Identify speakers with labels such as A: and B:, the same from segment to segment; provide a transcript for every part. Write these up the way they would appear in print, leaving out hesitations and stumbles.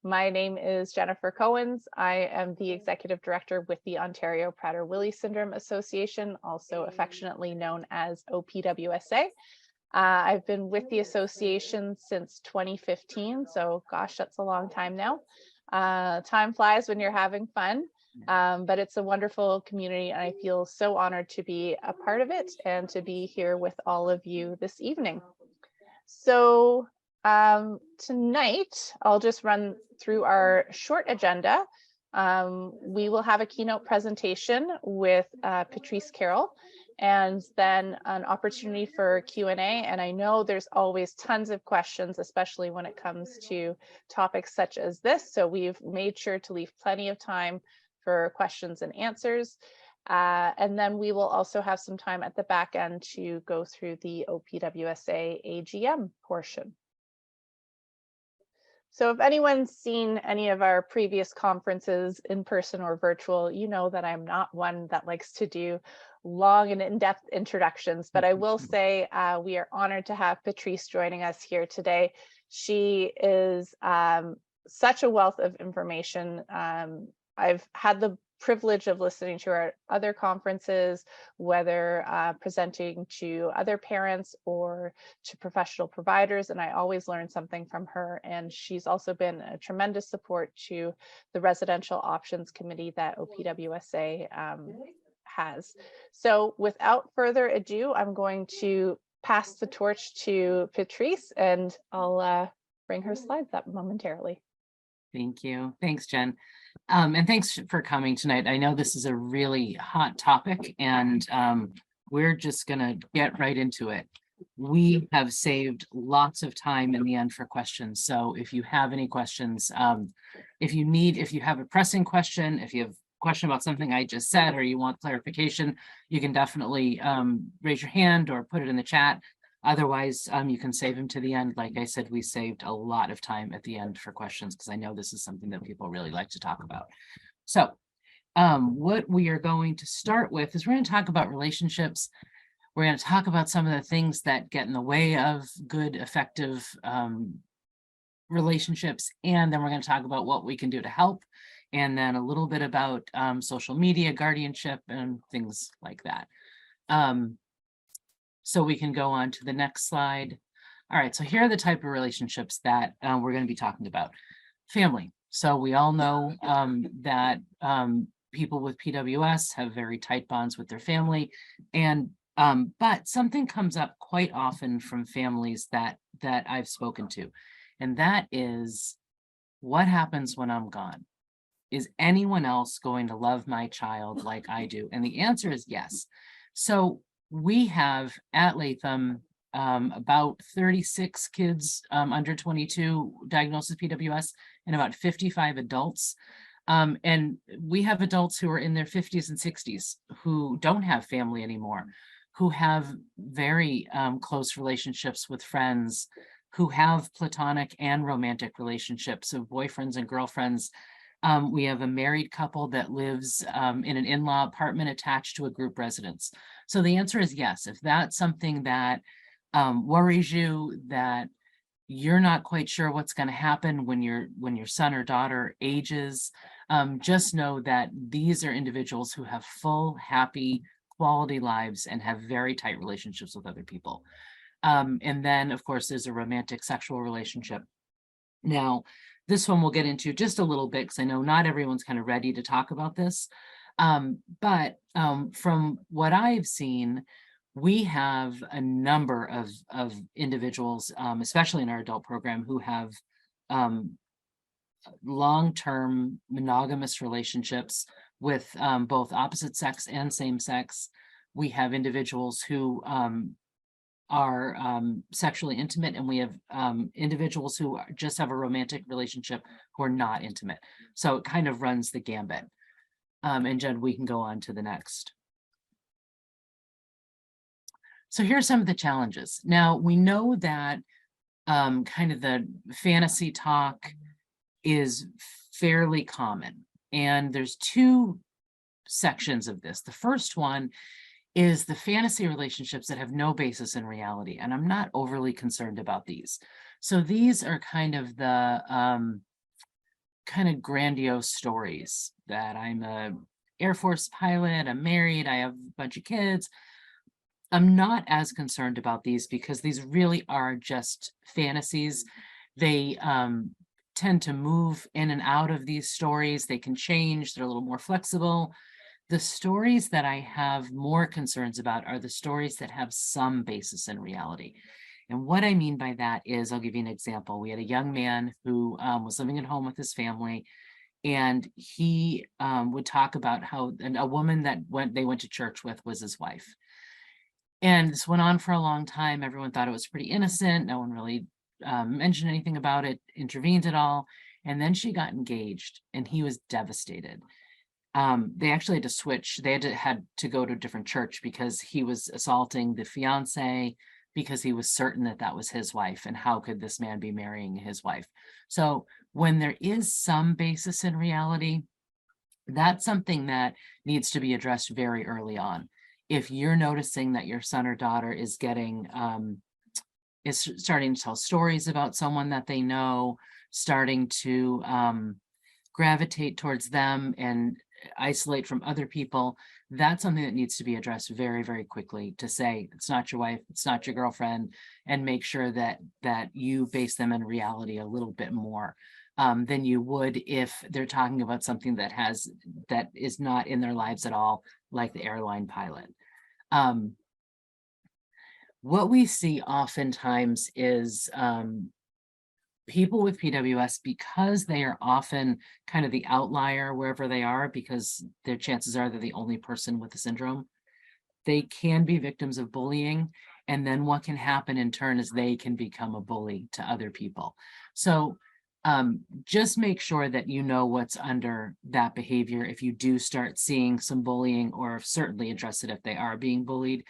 A: My name is Jennifer Coens. I am the Executive Director with the Ontario Prader-Willi Syndrome Association, also affectionately known as OPWSA. I've been with the association since 2015, so gosh, that's a long time now. Time flies when you're having fun, but it's a wonderful community, and I feel so honored to be a part of it and to be here with all of you this evening. So tonight, I'll just run through our short agenda. We will have a keynote presentation with Patrice Carroll, and then an opportunity for Q&A. And I know there's always tons of questions, especially when it comes to topics such as this. So we've made sure to leave plenty of time for questions and answers. And then we will also have some time at the back end to go through the OPWSA AGM portion. So if anyone's seen any of our previous conferences in person or virtual, you know that I'm not one that likes to do long and in-depth introductions, but I will say we are honored to have Patrice joining us here today. She is such a wealth of information. I've had the privilege of listening to our other conferences, whether presenting to other parents or to professional providers, and I always learn something from her. And she's also been a tremendous support to the Residential Options Committee that OPWSA has. So without further ado, I'm going to pass the torch to Patrice, and I'll bring her slides up momentarily.
B: Thank you. Thanks, Jen. And thanks for coming tonight. I know this is a really hot topic, and we're just going to get right into it. We have saved lots of time in the end for questions. So if you have any questions, if you have a pressing question, if you have a question about something I just said, or you want clarification, you can definitely raise your hand or put it in the chat. Otherwise, you can save them to the end. Like I said, we saved a lot of time at the end for questions because I know this is something that people really like to talk about. So what we are going to start with is we're going to talk about relationships. We're going to talk about some of the things that get in the way of good, effective relationships. And then we're going to talk about what we can do to help. And then a little bit about social media, guardianship, and things like that. So we can go on to the next slide. All right, so here are the type of relationships that we're going to be talking about. Family. So we all know that people with PWS have very tight bonds with their family, and but something comes up quite often from families that I've spoken to, and that is, what happens when I'm gone? Is anyone else going to love my child like I do? And the answer is yes. So we have at Latham about 36 kids under 22 diagnosed with PWS and about 55 adults. And we have adults who are in their 50s and 60s who don't have family anymore, who have very close relationships with friends, who have platonic and romantic relationships of boyfriends and girlfriends. We have a married couple that lives in an in-law apartment attached to a group residence. So the answer is yes. If that's something that worries you, that you're not quite sure what's going to happen when your son or daughter ages, just know that these are individuals who have full, happy, quality lives and have very tight relationships with other people. And then, of course, there's a romantic sexual relationship. Now, this one we'll get into just a little bit because I know not everyone's kind of ready to talk about this. But from what I've seen, we have a number of individuals, especially in our adult program, who have long-term monogamous relationships with both opposite sex and same sex. We have individuals who are sexually intimate, and we have individuals who just have a romantic relationship who are not intimate. So it kind of runs the gambit. And Jen, we can go on to the next. So here are some of the challenges. Now, we know that kind of the fantasy talk is fairly common, and there's two sections of this. The first one is the fantasy relationships that have no basis in reality, and I'm not overly concerned about these. So these are kind of the kind of grandiose stories that I'm a Air Force pilot, I'm married, I have a bunch of kids. I'm not as concerned about these because these really are just fantasies. They tend to move in and out of these stories. They can change, they're a little more flexible. The stories that I have more concerns about are the stories that have some basis in reality. And what I mean by that is, I'll give you an example. We had a young man who was living at home with his family, and he would talk about how a woman that they went to church with was his wife. And this went on for a long time. Everyone thought it was pretty innocent. No one really mentioned anything about it, intervened at all. And then she got engaged, and he was devastated. They actually had to switch. They had to go to a different church because he was assaulting the fiance, because he was certain that that was his wife, and how could this man be marrying his wife? So when there is some basis in reality, that's something that needs to be addressed very early on. If you're noticing that your son or daughter is getting is starting to tell stories about someone that they know, starting to gravitate towards them and isolate from other people, that's something that needs to be addressed very, very quickly, to say it's not your wife, it's not your girlfriend, and make sure that you base them in reality a little bit more than you would if they're talking about something that is not in their lives at all, like the airline pilot. What we see oftentimes is people with PWS, because they are often kind of the outlier wherever they are, because their chances are they're the only person with the syndrome, they can be victims of bullying. And then what can happen in turn is they can become a bully to other people. So just make sure that you know what's under that behavior. If you do start seeing some bullying, or certainly address it if they are being bullied,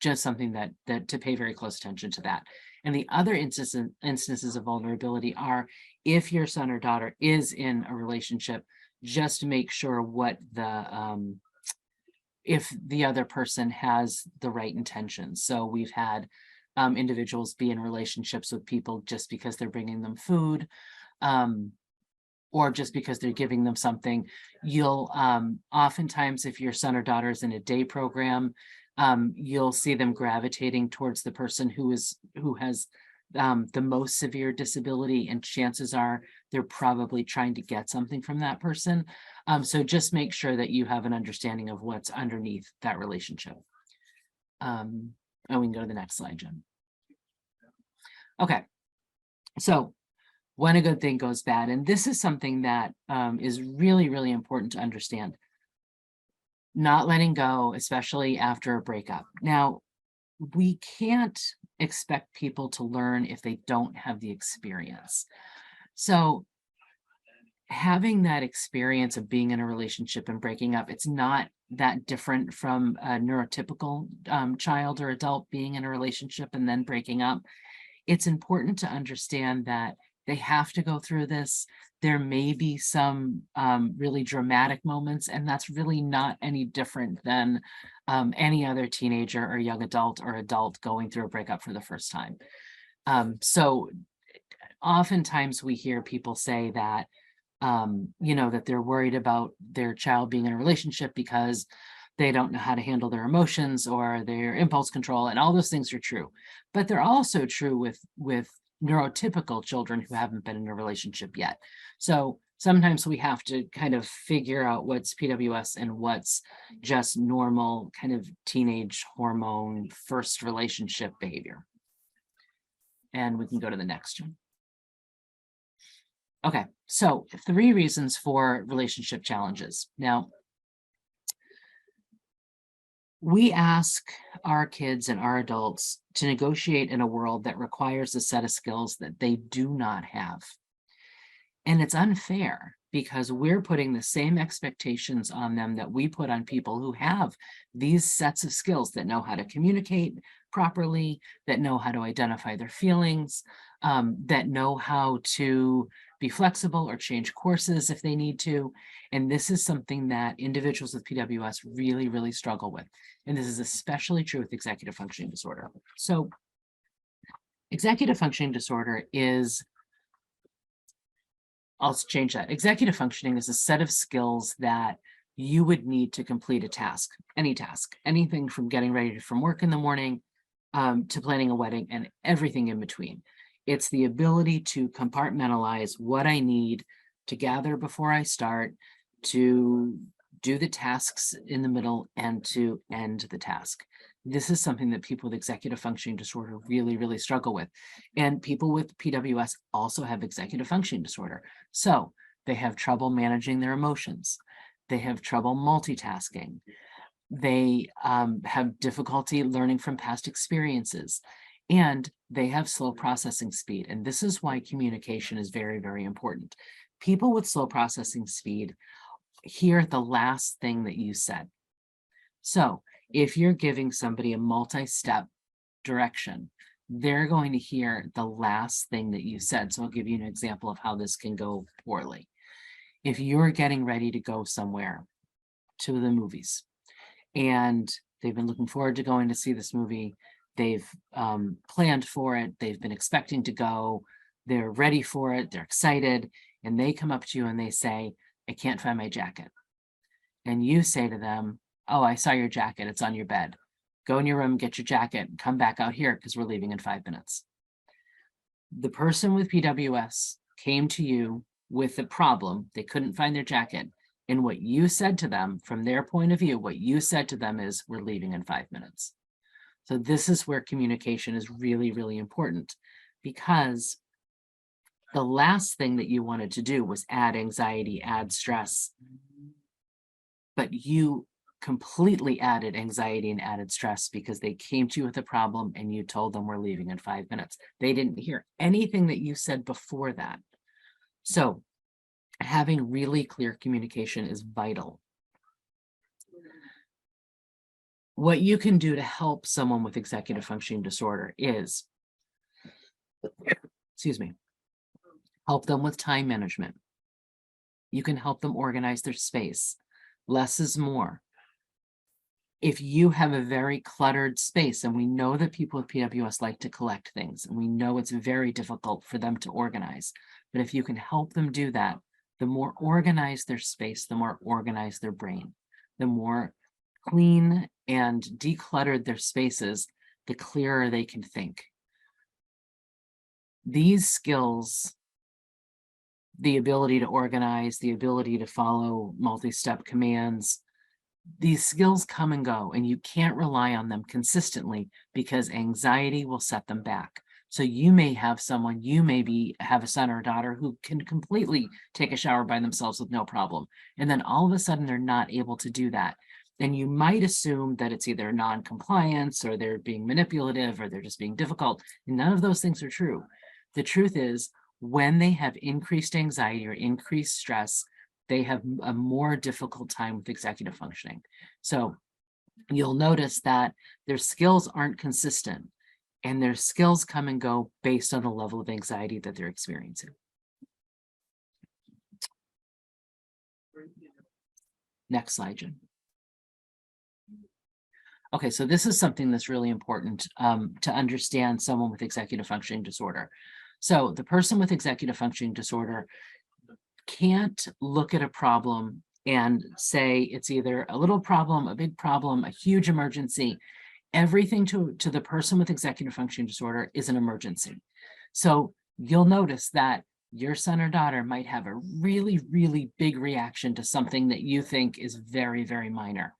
B: just something that to pay very close attention to that. And the other instances of vulnerability are if your son or daughter is in a relationship, just make sure what if the other person has the right intentions. So we've had individuals be in relationships with people just because they're bringing them food, or just because they're giving them something. You'll oftentimes, if your son or daughter is in a day program, you'll see them gravitating towards the person who has the most severe disability, and chances are they're probably trying to get something from that person. So just make sure that you have an understanding of what's underneath that relationship. And we can go to the next slide, Jen. Okay, so when a good thing goes bad, and this is something that is really, really important to understand. Not letting go, especially after a breakup. Now, we can't expect people to learn if they don't have the experience. So having that experience of being in a relationship and breaking up, it's not that different from a neurotypical child or adult being in a relationship and then breaking up. It's important to understand that they have to go through this. There may be some really dramatic moments, and that's really not any different than any other teenager or young adult or adult going through a breakup for the first time. So oftentimes we hear people say that, that they're worried about their child being in a relationship because they don't know how to handle their emotions or their impulse control, and all those things are true. But they're also true with neurotypical children who haven't been in a relationship yet. So sometimes we have to kind of figure out what's PWS and what's just normal kind of teenage hormone first relationship behavior. And we can go to the next one. Okay, so 3 reasons for relationship challenges. Now, we ask our kids and our adults to negotiate in a world that requires a set of skills that they do not have. And it's unfair because we're putting the same expectations on them that we put on people who have these sets of skills, that know how to communicate properly, that know how to identify their feelings, that know how to be flexible or change courses if they need to. And this is something that individuals with PWS really, really struggle with. And this is especially true with executive functioning disorder. So executive functioning disorder is I'll change that. Executive functioning is a set of skills that you would need to complete a task, anything from getting ready from work in the morning to planning a wedding and everything in between. It's the ability to compartmentalize what I need to gather before I start, to do the tasks in the middle, and to end the task. This is something that people with executive functioning disorder really, really struggle with. And people with PWS also have executive functioning disorder. So they have trouble managing their emotions. They have trouble multitasking. They have difficulty learning from past experiences, and they have slow processing speed. And this is why communication is very, very important. People with slow processing speed hear the last thing that you said. So if you're giving somebody a multi-step direction, they're going to hear the last thing that you said. So I'll give you an example of how this can go poorly. If you're getting ready to go somewhere, to the movies, and they've been looking forward to going to see this movie, they've planned for it, they've been expecting to go, they're ready for it, they're excited, and they come up to you and they say, I can't find my jacket. And you say to them, oh, I saw your jacket, it's on your bed. Go in your room, get your jacket, and come back out here because we're leaving in 5 minutes. The person with PWS came to you with a problem. They couldn't find their jacket. And what you said to them, from their point of view, what you said to them is, we're leaving in 5 minutes. So this is where communication is really, really important, because the last thing that you wanted to do was add anxiety, add stress, but you completely added anxiety and added stress because they came to you with a problem and you told them we're leaving in 5 minutes. They didn't hear anything that you said before that. So having really clear communication is vital. What you can do to help someone with executive functioning disorder is, excuse me, help them with time management. You can help them organize their space. Less is more. If you have a very cluttered space, and we know that people with PWS like to collect things, and we know it's very difficult for them to organize, but if you can help them do that, the more organized their space, the more organized their brain, the more clean and decluttered their spaces, the clearer they can think. These skills, the ability to organize, the ability to follow multi-step commands, these skills come and go, and you can't rely on them consistently because anxiety will set them back. So you may have someone, have a son or a daughter who can completely take a shower by themselves with no problem. And then all of a sudden they're not able to do that. And you might assume that it's either non-compliance or they're being manipulative or they're just being difficult. And none of those things are true. The truth is, when they have increased anxiety or increased stress, they have a more difficult time with executive functioning. So you'll notice that their skills aren't consistent, and their skills come and go based on the level of anxiety that they're experiencing. Next slide, Jen. Okay, so this is something that's really important to understand someone with executive functioning disorder. So the person with executive functioning disorder can't look at a problem and say it's either a little problem, a big problem, a huge emergency. Everything to the person with executive functioning disorder is an emergency. So you'll notice that your son or daughter might have a really, really big reaction to something that you think is very, very minor.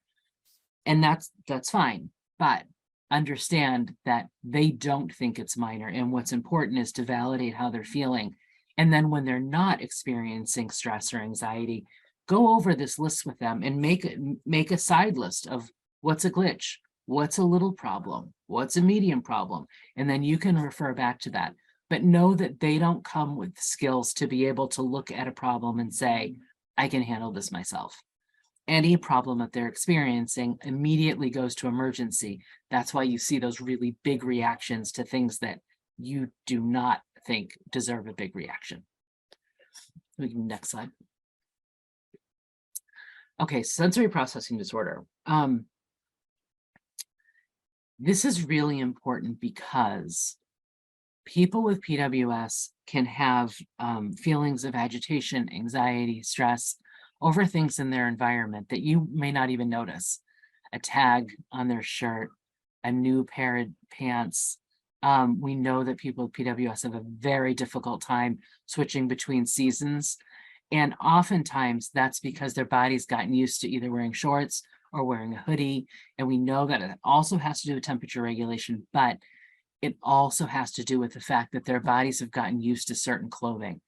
B: And that's fine, but understand that they don't think it's minor. And what's important is to validate how they're feeling. And then when they're not experiencing stress or anxiety, go over this list with them and make a side list of what's a glitch, what's a little problem, what's a medium problem, and then you can refer back to that. But know that they don't come with skills to be able to look at a problem and say, I can handle this myself. Any problem that they're experiencing immediately goes to emergency. That's why you see those really big reactions to things that you do not think deserve a big reaction. Next slide. Okay, sensory processing disorder. This is really important because people with PWS can have feelings of agitation, anxiety, stress over things in their environment that you may not even notice. A tag on their shirt, a new pair of pants. We know that people with PWS have a very difficult time switching between seasons. And oftentimes that's because their body's gotten used to either wearing shorts or wearing a hoodie. And we know that it also has to do with temperature regulation, but it also has to do with the fact that their bodies have gotten used to certain clothing.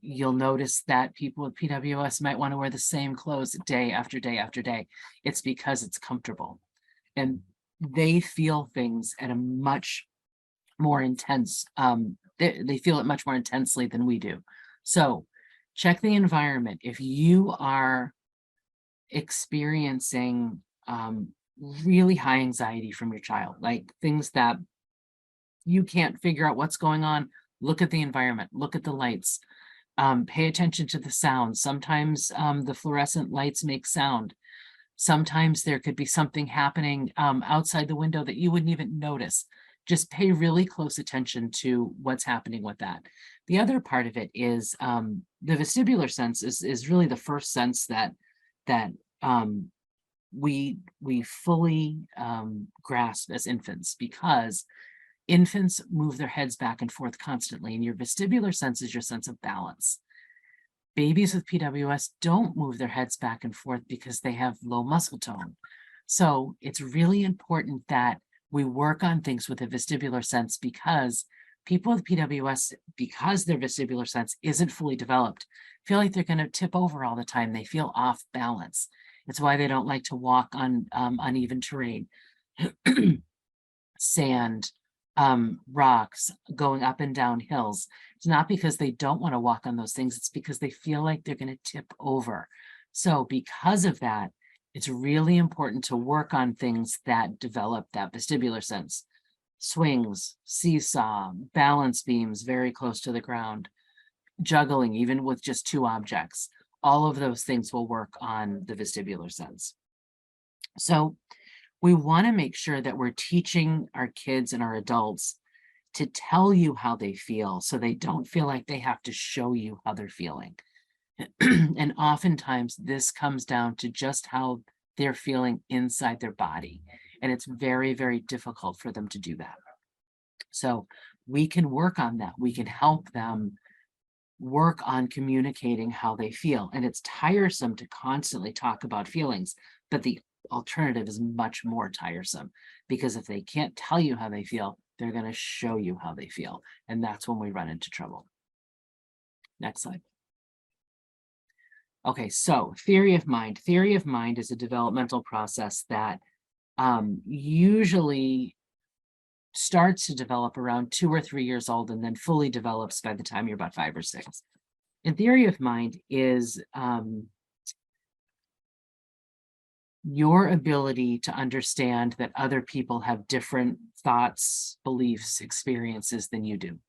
B: You'll notice that people with PWS might want to wear the same clothes day after day after day. It's because it's comfortable. And they feel things at a much more intense, they feel it much more intensely than we do. So check the environment. If you are experiencing really high anxiety from your child, like things that you can't figure out what's going on, look at the environment, look at the lights, pay attention to the sounds. Sometimes the fluorescent lights make sound. Sometimes there could be something happening outside the window that you wouldn't even notice. Just pay really close attention to what's happening with that. The other part of it is the vestibular sense is really the first sense that we fully grasp as infants, because infants move their heads back and forth constantly, and your vestibular sense is your sense of balance. Babies with PWS don't move their heads back and forth because they have low muscle tone. So it's really important that we work on things with a vestibular sense, because people with PWS, because their vestibular sense isn't fully developed, feel like they're going to tip over all the time. They feel off balance. It's why they don't like to walk on uneven terrain, sand, rocks, going up and down hills. It's not because they don't want to walk on those things. It's because they feel like they're going to tip over. So because of that, it's really important to work on things that develop that vestibular sense. Swings, seesaw, balance beams very close to the ground, juggling even with just two objects. All of those things will work on the vestibular sense. So we want to make sure that we're teaching our kids and our adults to tell you how they feel, so they don't feel like they have to show you how they're feeling. And oftentimes this comes down to just how they're feeling inside their body. And it's very, very difficult for them to do that. So we can work on that. We can help them work on communicating how they feel. And it's tiresome to constantly talk about feelings, but the alternative is much more tiresome, because if they can't tell you how they feel, they're going to show you how they feel. And that's when we run into trouble. Next slide. Okay, so theory of mind. Theory of mind is a developmental process that usually starts to develop around 2 or 3 years old, and then fully develops by the time you're about 5 or 6. And theory of mind is your ability to understand that other people have different thoughts, beliefs, experiences than you do.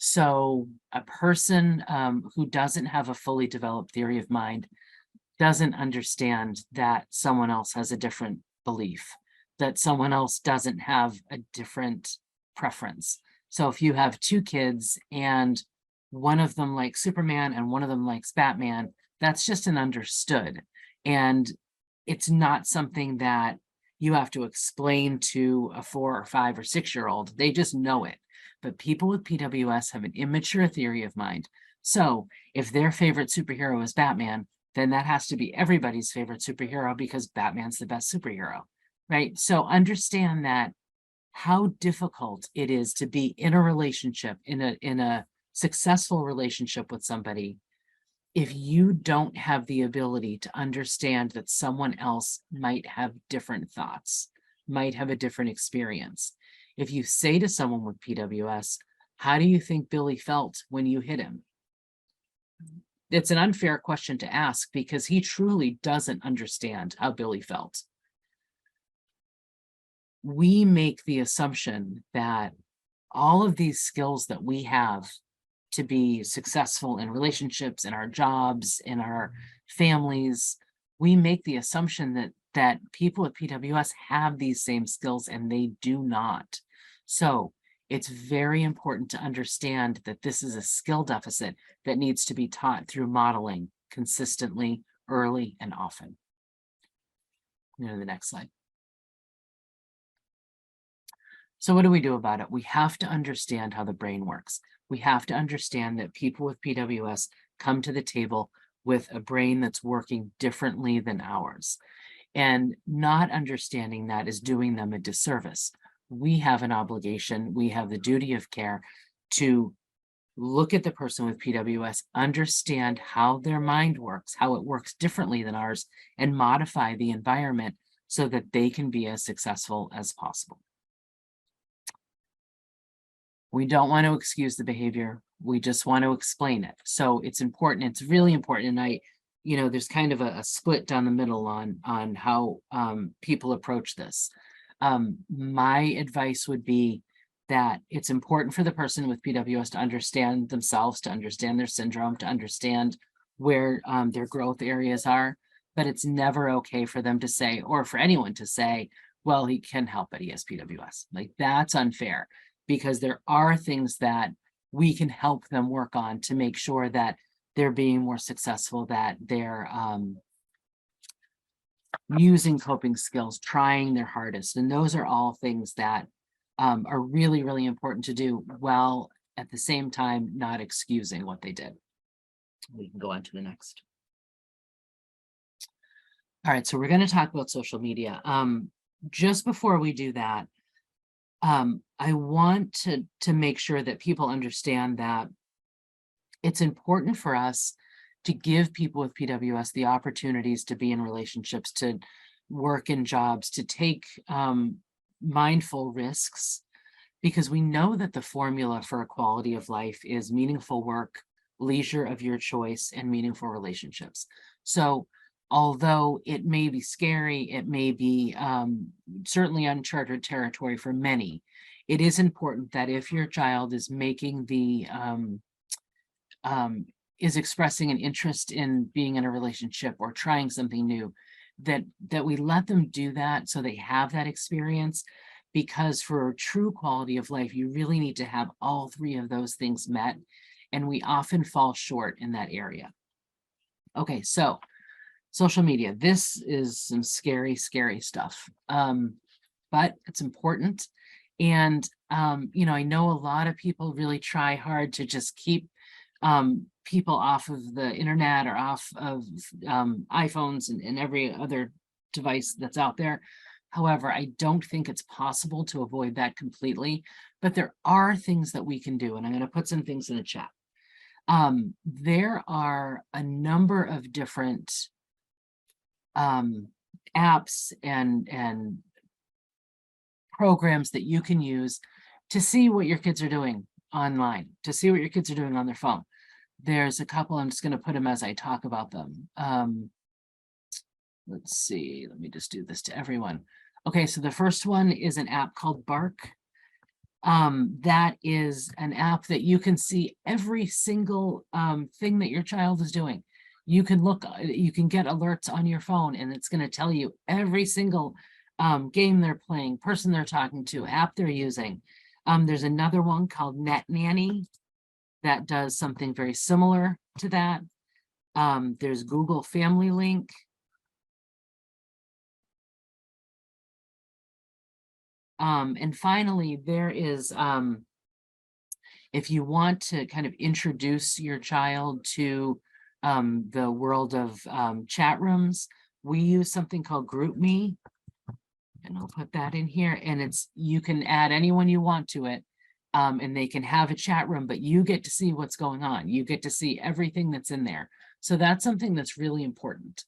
B: So a person who doesn't have a fully developed theory of mind doesn't understand that someone else has a different belief, that someone else doesn't have a different preference. So if you have 2 kids and one of them likes Superman and one of them likes Batman, that's just an understood. And it's not something that you have to explain to a 4 or 5 or 6-year-old. They just know it. But people with PWS have an immature theory of mind. So if their favorite superhero is Batman, then that has to be everybody's favorite superhero, because Batman's the best superhero, right? So understand that how difficult it is to be in a relationship, in a successful relationship with somebody, if you don't have the ability to understand that someone else might have different thoughts, might have a different experience. If you say to someone with PWS, how do you think Billy felt when you hit him? It's an unfair question to ask, because he truly doesn't understand how Billy felt. We make the assumption that all of these skills that we have to be successful in relationships, in our jobs, in our families, we make the assumption that people with PWS have these same skills, and they do not. So It's very important to understand that this is a skill deficit that needs to be taught through modeling consistently, early, and often. Go to the next slide. So what do we do about it? We have to understand how the brain works. We have to understand that people with PWS come to the table with a brain that's working differently than ours. And not understanding that is doing them a disservice. We have an obligation, we have the duty of care to look at the person with PWS, understand how their mind works, how it works differently than ours, and modify the environment so that they can be as successful as possible. We don't want to excuse the behavior. We just want to explain it. So it's important. It's really important. And there's kind of a split down the middle on how people approach this. My advice would be that it's important for the person with PWS to understand themselves, to understand their syndrome, to understand where their growth areas are, but it's never okay for them to say, or for anyone to say, well, he can help it, he has PWS. Like, that's unfair, because there are things that we can help them work on to make sure that they're being more successful, that they're using coping skills, trying their hardest. And those are all things that are really, really important to do, while at the same time not excusing what they did. We can go on to the next. All right, so we're going to talk about social media. Just before we do that, I want to make sure that people understand that it's important for us to give people with PWS the opportunities to be in relationships, to work in jobs, to take mindful risks, because we know that the formula for a quality of life is meaningful work, leisure of your choice, and meaningful relationships. So although it may be scary, it may be certainly uncharted territory for many, it is important that if your child is making the is expressing an interest in being in a relationship or trying something new, that we let them do that so they have that experience, because for a true quality of life, you really need to have all three of those things met, and we often fall short in that area. Okay, so social media, this is some scary, scary stuff, but it's important. And, I know a lot of people really try hard to just keep people off of the internet or off of iPhones and every other device that's out there. However, I don't think it's possible to avoid that completely, but there are things that we can do. And I'm going to put some things in the chat. There are a number of different apps and programs that you can use to see what your kids are doing online, to see what your kids are doing on their phone. There's a couple, I'm just going to put them as I talk about them. Let's see, let me just do this to everyone. Okay, so the first one is an app called Bark. That is an app that you can see every single thing that your child is doing. You can you can get alerts on your phone, and it's going to tell you every single game they're playing, person they're talking to, app they're using. There's another one called Net Nanny that does something very similar to that. There's Google Family Link. And finally, there is, if you want to kind of introduce your child to the world of chat rooms, we use something called GroupMe, and I'll put that in here, and you can add anyone you want to it, and they can have a chat room, but you get to see what's going on. You get to see everything that's in there. So that's something that's really important.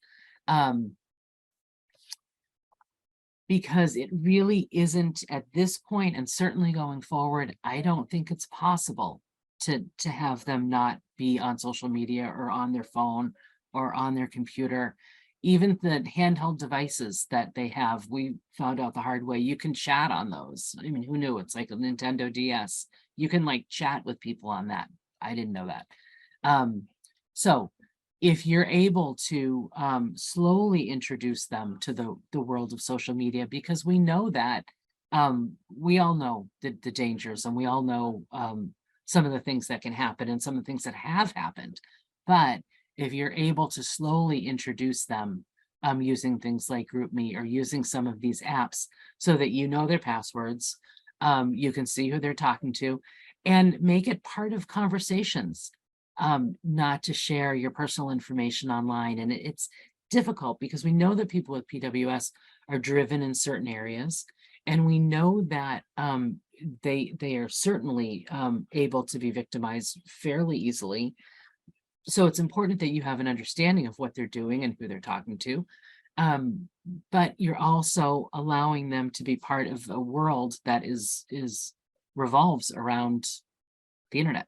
B: Because it really isn't at this point, and certainly going forward, I don't think it's possible to have them not be on social media or on their phone or on their computer. Even the handheld devices that they have, we found out the hard way, you can chat on those. I mean, who knew? It's like a Nintendo DS. You can like chat with people on that. I didn't know that. So if you're able to slowly introduce them to the world of social media, because we know that we all know the dangers, and we all know some of the things that can happen and some of the things that have happened. But if you're able to slowly introduce them using things like GroupMe or using some of these apps so that you know their passwords, you can see who they're talking to, and make it part of conversations, not to share your personal information online. And it's difficult because we know that people with PWS are driven in certain areas, and we know that they are certainly able to be victimized fairly easily. So it's important that you have an understanding of what they're doing and who they're talking to. But you're also allowing them to be part of a world that revolves around the internet.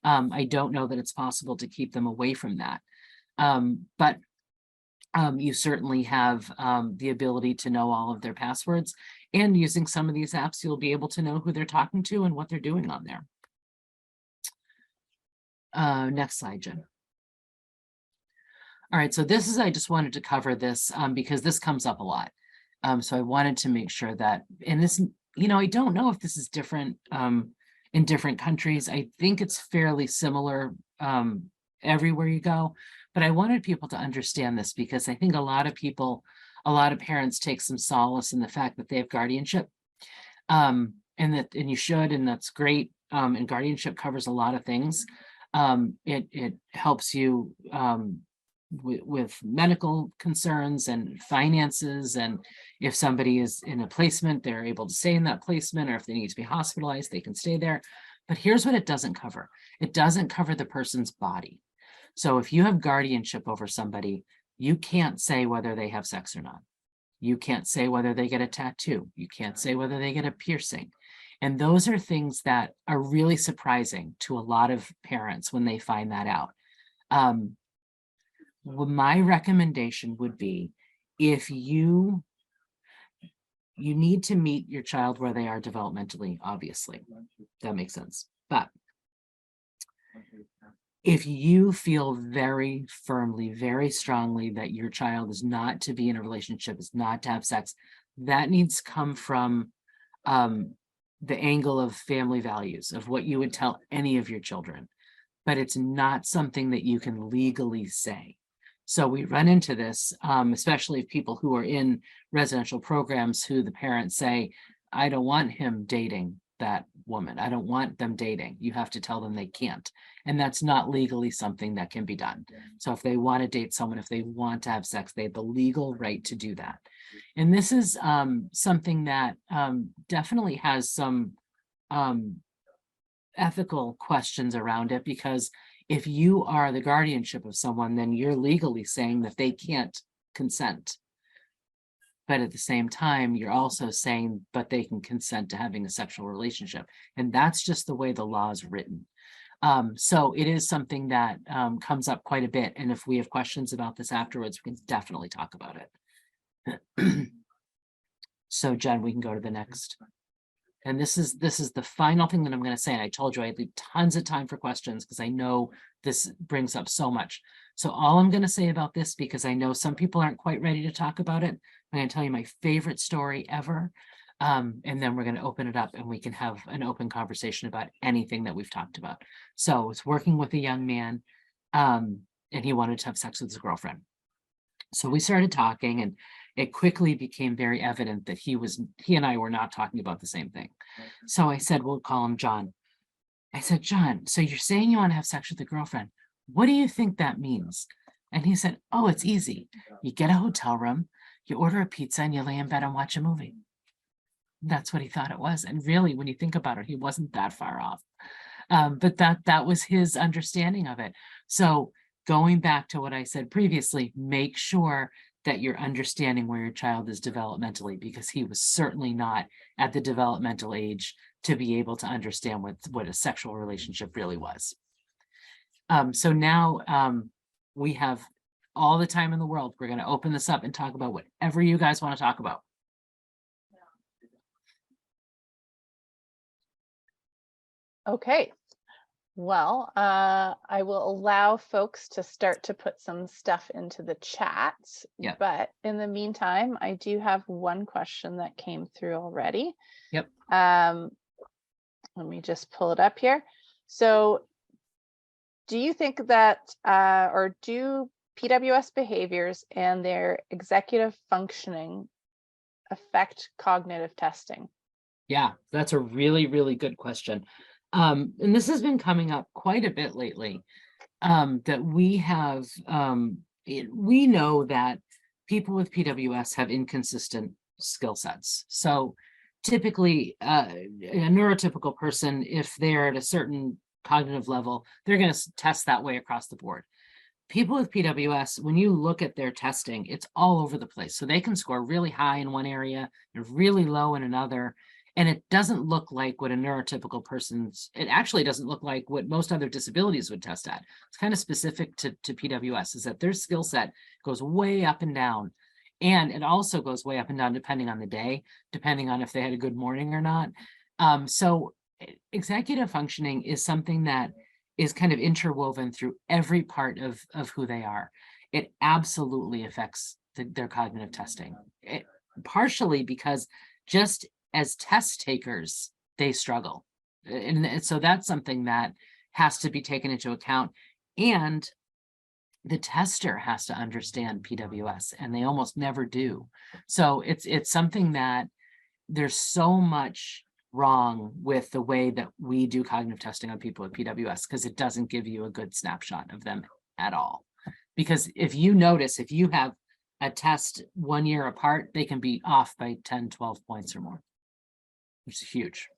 B: I don't know that it's possible to keep them away from that. But you certainly have the ability to know all of their passwords, and using some of these apps, you'll be able to know who they're talking to and what they're doing on there. Next slide, Jen. All right, so this is, I just wanted to cover this because this comes up a lot. So I wanted to make sure that, and this, you know, I don't know if this is different in different countries. I think it's fairly similar everywhere you go, but I wanted people to understand this because I think a lot of people, a lot of parents take some solace in the fact that they have guardianship, and you should, and that's great. And guardianship covers a lot of things. It helps you with medical concerns and finances, and if somebody is in a placement, they're able to stay in that placement, or if they need to be hospitalized, they can stay there. But here's what it doesn't cover. It doesn't cover the person's body. So if you have guardianship over somebody, you can't say whether they have sex or not. You can't say whether they get a tattoo. You can't say whether they get a piercing. And those are things that are really surprising to a lot of parents when they find that out. Well, my recommendation would be, if you need to meet your child where they are developmentally, obviously, that makes sense. But if you feel very firmly, very strongly that your child is not to be in a relationship, is not to have sex, that needs to come from the angle of family values, of what you would tell any of your children. But it's not something that you can legally say. So we run into this, especially people who are in residential programs, who the parents say, I don't want him dating that woman. I don't want them dating. You have to tell them they can't. And that's not legally something that can be done. So if they want to date someone, if they want to have sex, they have the legal right to do that. And this is something that definitely has some ethical questions around it, because if you are the guardianship of someone, then you're legally saying that they can't consent. But at the same time, you're also saying, but they can consent to having a sexual relationship. And that's just the way the law is written. So it is something that comes up quite a bit. And if we have questions about this afterwards, we can definitely talk about it. So Jen, we can go to the next. And this is the final thing that I'm going to say. And I told you I'd leave tons of time for questions because I know this brings up so much. So all I'm going to say about this, because I know some people aren't quite ready to talk about it, I'm going to tell you my favorite story ever. And then we're going to open it up and we can have an open conversation about anything that we've talked about. So it's working with a young man, and he wanted to have sex with his girlfriend. So we started talking, and it quickly became very evident that he and I were not talking about the same thing. So I said, we'll call him John. I said, John, so you're saying you want to have sex with a girlfriend. What do you think that means? And he said, oh, it's easy. You get a hotel room, you order a pizza, and you lay in bed and watch a movie. That's what he thought it was. And really, when you think about it, he wasn't that far off. But that was his understanding of it. So going back to what I said previously, make sure that you're understanding where your child is developmentally, because he was certainly not at the developmental age to be able to understand what a sexual relationship really was. So now we have all the time in the world. We're going to open this up and talk about whatever you guys want to talk about.
A: Okay. Well, I will allow folks to start to put some stuff into the chat,
B: Yep.
A: but in the meantime, I do have one question that came through already.
B: Yep.
A: Let me just pull it up here. So do you think that, or do PWS behaviors and their executive functioning affect cognitive testing?
B: Yeah, that's a really, really good question. And this has been coming up quite a bit lately, that we have, we know that people with PWS have inconsistent skill sets. So typically, a neurotypical person, if they're at a certain cognitive level, they're going to test that way across the board. People with PWS, when you look at their testing, it's all over the place. So they can score really high in one area and really low in another. And it doesn't look like what a neurotypical person's, it actually doesn't look like what most other disabilities would test at. It's kind of specific to PWS, is that their skill set goes way up and down. And it also goes way up and down depending on the day, depending on if they had a good morning or not. So executive functioning is something that is kind of interwoven through every part of who they are. It absolutely affects their cognitive testing, partially because just as test takers, they struggle. And so that's something that has to be taken into account. And the tester has to understand PWS, and they almost never do. So it's something that there's so much wrong with the way that we do cognitive testing on people with PWS, because it doesn't give you a good snapshot of them at all. Because if you notice, if you have a test 1 year apart, they can be off by 10, 12 points or more, which is huge.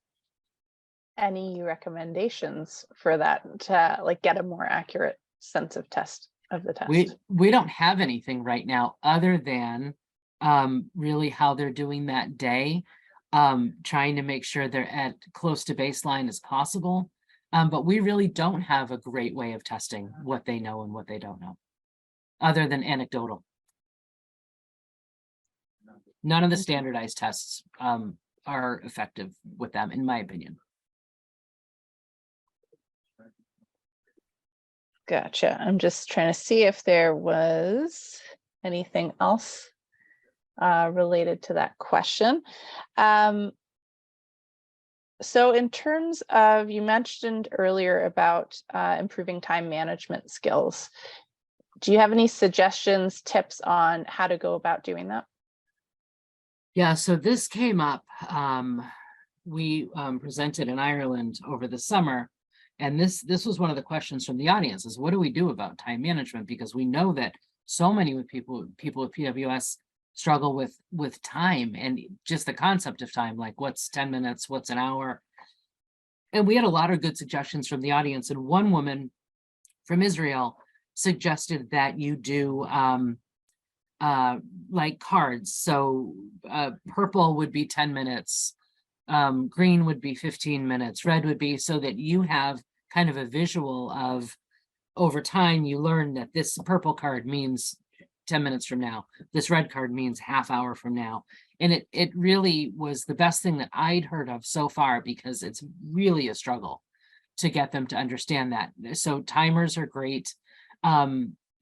A: Any recommendations for that to like get a more accurate sense of test of the test?
B: We don't have anything right now other than really how they're doing that day, trying to make sure they're at close to baseline as possible. But we really don't have a great way of testing what they know and what they don't know, other than anecdotal. None of the standardized tests are effective with them, in my opinion.
A: Gotcha. I'm just trying to see if there was anything else related to that question. So in terms of, you mentioned earlier about improving time management skills. Do you have any suggestions, tips on how to go about doing that?
B: Yeah, so this came up. We presented in Ireland over the summer, and this was one of the questions from the audience: is what do we do about time management? Because we know that so many people with PWS struggle with time, and just the concept of time, like what's 10 minutes, what's an hour. And we had a lot of good suggestions from the audience, and one woman from Israel suggested that you do like cards. So purple would be 10 minutes, green would be 15 minutes, red would be, so that you have kind of a visual of, over time you learn that this purple card means 10 minutes from now, this red card means half hour from now. And it really was the best thing that I'd heard of so far, because it's really a struggle to get them to understand that. So timers are great.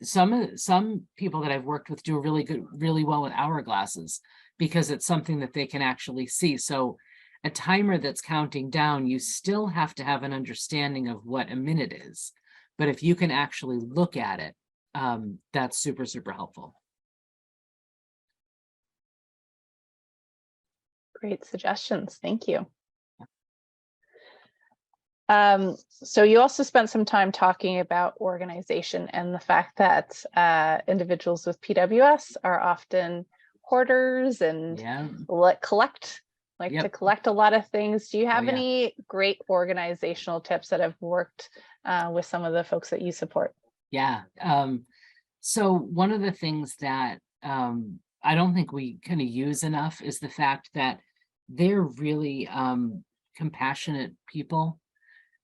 B: Some people that I've worked with do really well with hourglasses, because it's something that they can actually see. So a timer that's counting down, you still have to have an understanding of what a minute is. But if you can actually look at it, that's super, super helpful.
A: Great suggestions. Thank you. So you also spent some time talking about organization and the fact that individuals with PWS are often hoarders and to collect a lot of things. Do you have any great organizational tips that have worked with some of the folks that you support?
B: Yeah. So one of the things that I don't think we kind of use enough is the fact that they're really compassionate people.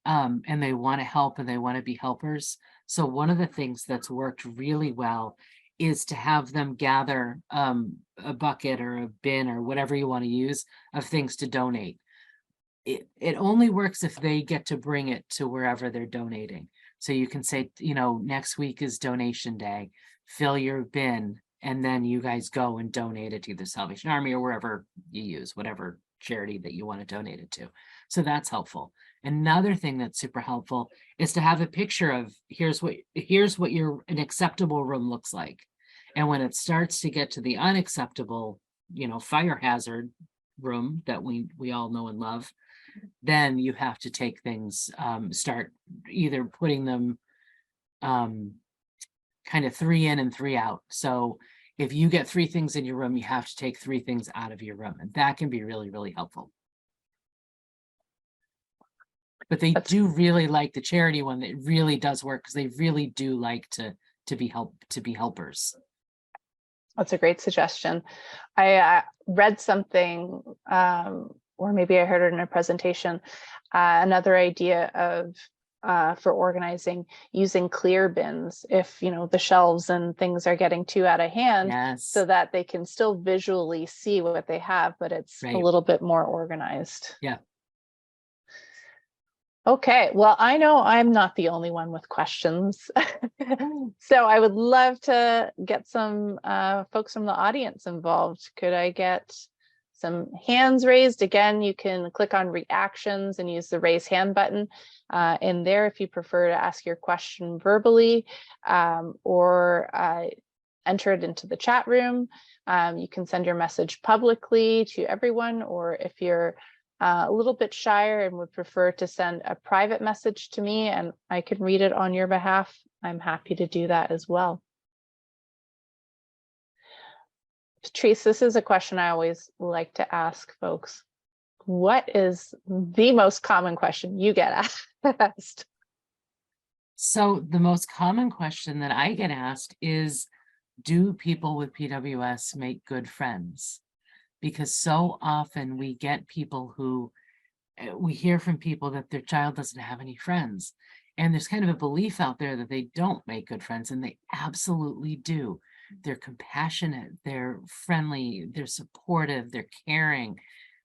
B: And they want to help, and they want to be helpers. So one of the things that's worked really well is to have them gather a bucket or a bin or whatever you want to use of things to donate. it only works if they get to bring it to wherever they're donating. So you can say, next week is donation day, fill your bin, and then you guys go and donate it to the Salvation Army or wherever you use, whatever charity that you want to donate it to. So that's helpful. Another thing that's super helpful is to have a picture of here's what an acceptable room looks like. And when it starts to get to the unacceptable, fire hazard room that we all know and love, then you have to take things, start either putting them kind of 3 in and 3 out. So if you get 3 things in your room, you have to take 3 things out of your room, and that can be really, really helpful. But they do really like the charity one. That really does work because they really do like to be helpers.
A: That's a great suggestion. I read something, or maybe I heard it in a presentation, another idea of for organizing using clear bins if the shelves and things are getting too out of hand.
B: Yes.
A: So that they can still visually see what they have, but it's
B: Right.
A: a little bit more organized.
B: Yeah.
A: Okay, well, I know I'm not the only one with questions. So I would love to get some folks from the audience involved. Could I get some hands raised? Again, you can click on reactions and use the raise hand button in there if you prefer to ask your question verbally, or enter it into the chat room. You can send your message publicly to everyone, or if you're a little bit shyer and would prefer to send a private message to me and I can read it on your behalf, I'm happy to do that as well. Patrice, this is a question I always like to ask folks. What is the most common question you get asked?
B: So the most common question that I get asked is, do people with PWS make good friends? Because so often we get people who, we hear from people that their child doesn't have any friends. And there's kind of a belief out there that they don't make good friends, and they absolutely do. They're compassionate, they're friendly, they're supportive, they're caring.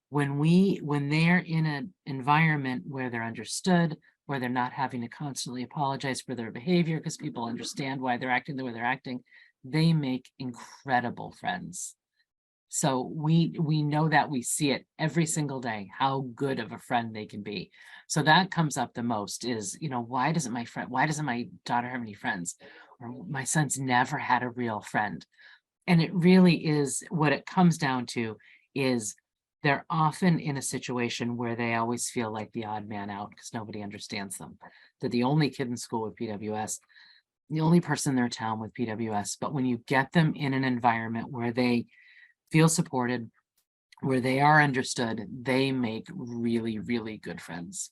B: When they're in an environment where they're understood, where they're not having to constantly apologize for their behavior because people understand why they're acting the way they're acting, they make incredible friends. So we know that, we see it every single day, how good of a friend they can be. So that comes up the most is, why doesn't my daughter have any friends? Or my son's never had a real friend. And it really is, what it comes down to is they're often in a situation where they always feel like the odd man out because nobody understands them. They're the only kid in school with PWS, the only person in their town with PWS. But when you get them in an environment where they feel supported, where they are understood, they make really, really good friends.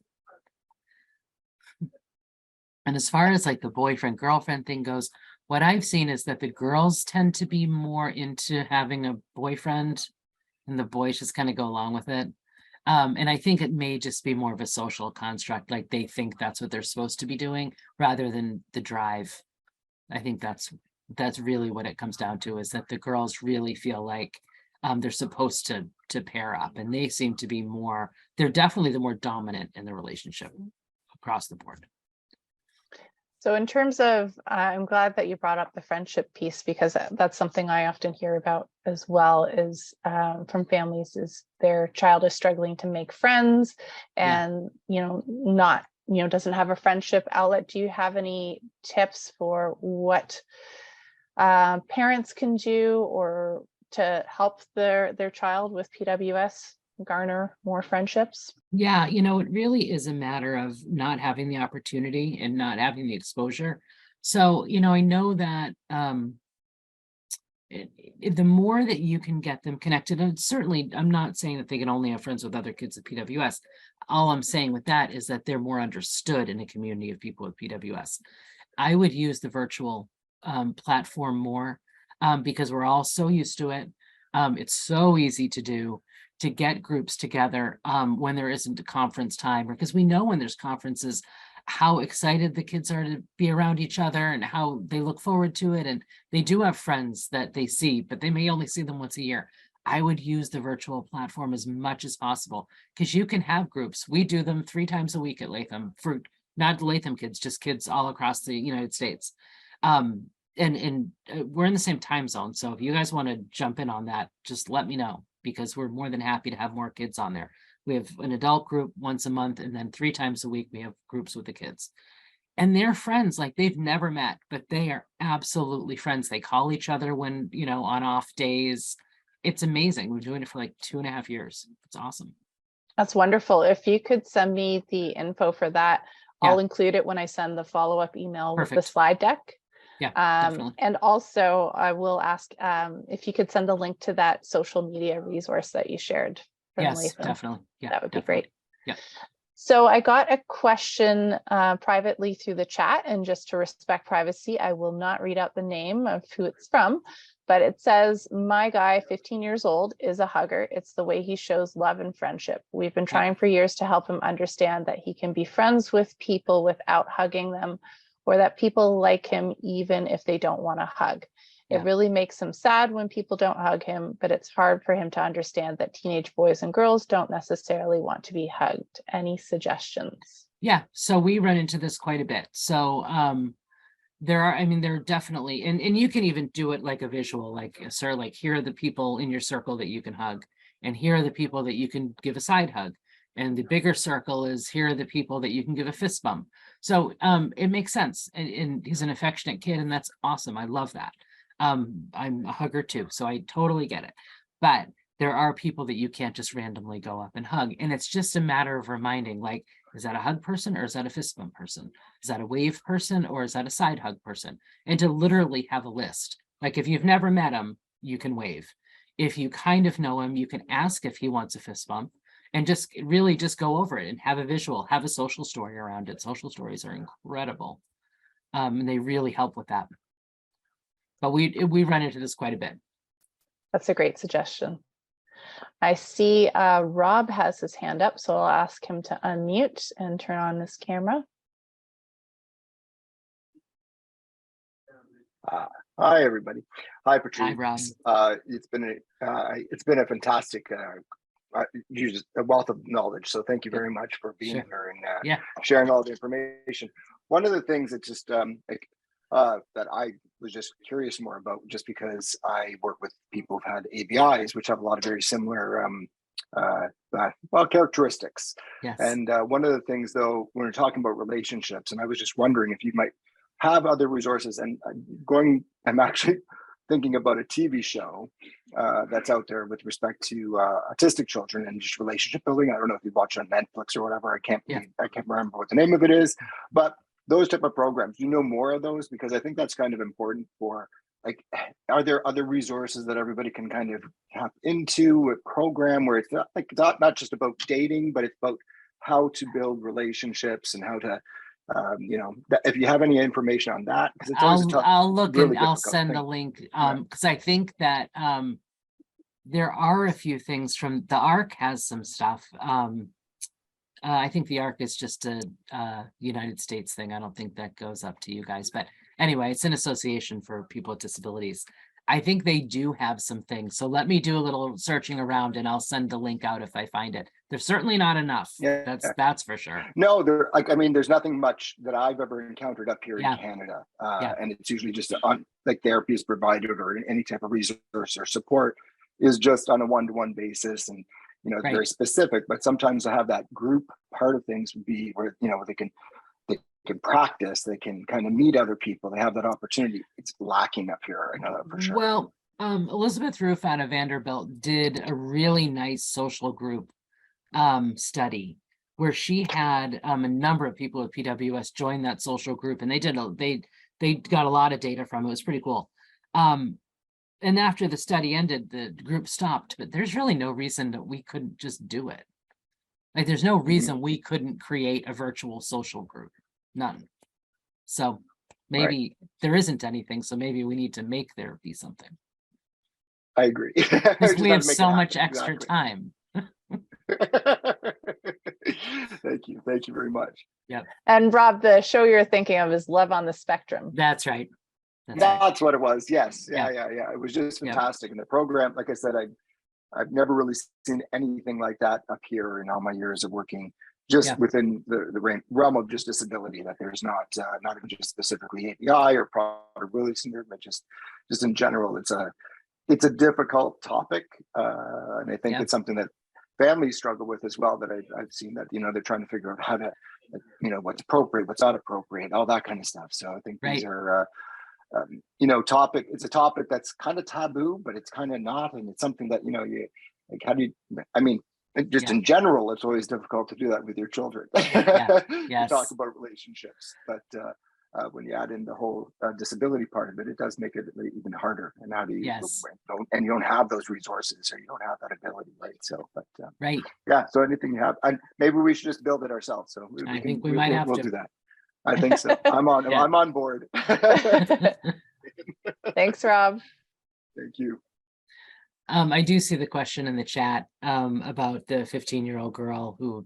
B: And as far as like the boyfriend girlfriend thing goes, what I've seen is that the girls tend to be more into having a boyfriend and the boys just kind of go along with it. And I think it may just be more of a social construct, like they think that's what they're supposed to be doing rather than the drive. I think that's really what it comes down to, is that the girls really feel like they're supposed to pair up, and they seem to be they're definitely the more dominant in the relationship across the board.
A: So in terms of, I'm glad that you brought up the friendship piece, because that's something I often hear about as well, is from families, is their child is struggling to make friends and, not, doesn't have a friendship outlet. Do you have any tips for what parents can do or to help their child with PWS garner more friendships?
B: Yeah, it really is a matter of not having the opportunity and not having the exposure. So, I know that the more that you can get them connected, and certainly I'm not saying that they can only have friends with other kids at PWS. All I'm saying with that is that they're more understood in a community of people with PWS. I would use the virtual platform more because we're all so used to it. It's so easy to do, to get groups together when there isn't a conference time, or because we know when there's conferences, how excited the kids are to be around each other and how they look forward to it. And they do have friends that they see, but they may only see them once a year. I would use the virtual platform as much as possible, because you can have groups. We do them 3 times a week at Latham, for not the Latham kids, just kids all across the United States. And we're in the same time zone. So if you guys want to jump in on that, just let me know, because we're more than happy to have more kids on there. We have an adult group once a month, and then 3 times a week we have groups with the kids. And they're friends, like they've never met, but they are absolutely friends. They call each other when, on off days. It's amazing. We're doing it for like 2.5 years. It's awesome.
A: That's wonderful. If you could send me the info for that, I'll include it when I send the follow-up email with the slide deck.
B: Yeah, definitely.
A: And also I will ask if you could send a link to that social media resource that you shared from
B: Yes,
A: Latham.
B: definitely. Yeah,
A: that would be
B: definitely.
A: great.
B: Yeah.
A: So I got a question privately through the chat, and just to respect privacy, I will not read out the name of who it's from, but it says, my guy, 15 years old, is a hugger. It's the way he shows love and friendship. We've been trying for years to help him understand that he can be friends with people without hugging them, or that people like him even if they don't want to hug. It really makes him sad when people don't hug him, but it's hard for him to understand that teenage boys and girls don't necessarily want to be hugged. Any suggestions?
B: Yeah, so we run into this quite a bit. So there are definitely, and you can even do it like a visual, like, sir, like, here are the people in your circle that you can hug, and here are the people that you can give a side hug. And the bigger circle is, here are the people that you can give a fist bump. So it makes sense. And he's an affectionate kid, and that's awesome. I love that. I'm a hugger too, so I totally get it. But there are people that you can't just randomly go up and hug. And it's just a matter of reminding, like, is that a hug person, or is that a fist bump person? Is that a wave person, or is that a side hug person? And to literally have a list. Like, if you've never met him, you can wave. If you kind of know him, you can ask if he wants a fist bump, and just really just go over it and have a visual, have a social story around it. Social stories are incredible. And they really help with that. But we run into this quite a bit.
A: That's a great suggestion. I see Rob has his hand up, so I'll ask him to unmute and turn on his camera.
C: Hi, everybody. Hi, Patrice.
B: Hi, Rob.
C: It's been a fantastic, a wealth of knowledge. So thank you very much for being here and sharing all the information. One of the things that just that I was just curious more about, just because I work with people who've had ABIs, which have a lot of very similar characteristics.
B: Yes.
C: And one of the things, though, when we're talking about relationships, and I was just wondering if you might have other resources, and I'm actually thinking about a TV show that's out there with respect to autistic children and just relationship building. I don't know if you watch on Netflix or whatever. I can't remember what the name of it is, but those type of programs, more of those, because I think that's kind of important for, like, are there other resources that everybody can kind of tap into, a program where it's not just about dating, but it's about how to build relationships and how to, if you have any information on that, because it's always
B: I'll look
C: really
B: and I'll send the link, because I think that there are a few things from the ARC has some stuff. I think the ARC is just a United States thing. I don't think that goes up to you guys, but anyway, it's an association for people with disabilities. I think they do have some things. So let me do a little searching around, and I'll send the link out if I find it. There's certainly not enough.
C: Yeah.
B: That's for sure.
C: No, there's nothing much that I've ever encountered up here in Canada. And it's usually just like therapy is provided, or any type of resource or support is just on a one-to-one basis. And it's very specific, but sometimes to have that group part of things would be where, they can practice, they can kind of meet other people, they have that opportunity. It's lacking up here, I know that for sure.
B: Well, Elizabeth Roof out of Vanderbilt did a really nice social group study where she had a number of people with PWS join that social group, and they got a lot of data from it. It was pretty cool. And after the study ended, the group stopped, but there's really no reason that we couldn't just do it. Like, there's no reason we couldn't create a virtual social group. None. So maybe there isn't anything. So maybe we need to make there be something.
C: I agree.
B: Because we have so much extra time.
C: Thank you. Thank you very much.
B: Yeah.
A: And Rob, the show you're thinking of is Love on the Spectrum.
B: That's right.
C: That's what it was. Yes. Yeah. It was just fantastic. And the program, like I said, I've never really seen anything like that up here in all my years of working just within the realm of just disability, that there's not even just specifically ABI or Prader-Willi syndrome, but just in general, it's a difficult topic. And I think it's something that families struggle with as well, that I've seen that, they're trying to figure out how to, what's appropriate, what's not appropriate, all that kind of stuff. So I think these are, it's a topic that's kind of taboo, but it's kind of not. And it's something that, in general, it's always difficult to do that with your children. To talk about relationships, but when you add in the whole disability part of it, it does make it even harder. And how do you, and you don't have those resources, or you don't have that ability, right? So, but so anything you have, and maybe we should just build it ourselves. So
B: I think we might have to
C: do that. I think so. I'm on board.
A: Thanks, Rob.
C: Thank you.
B: I do see the question in the chat about the 15-year-old girl who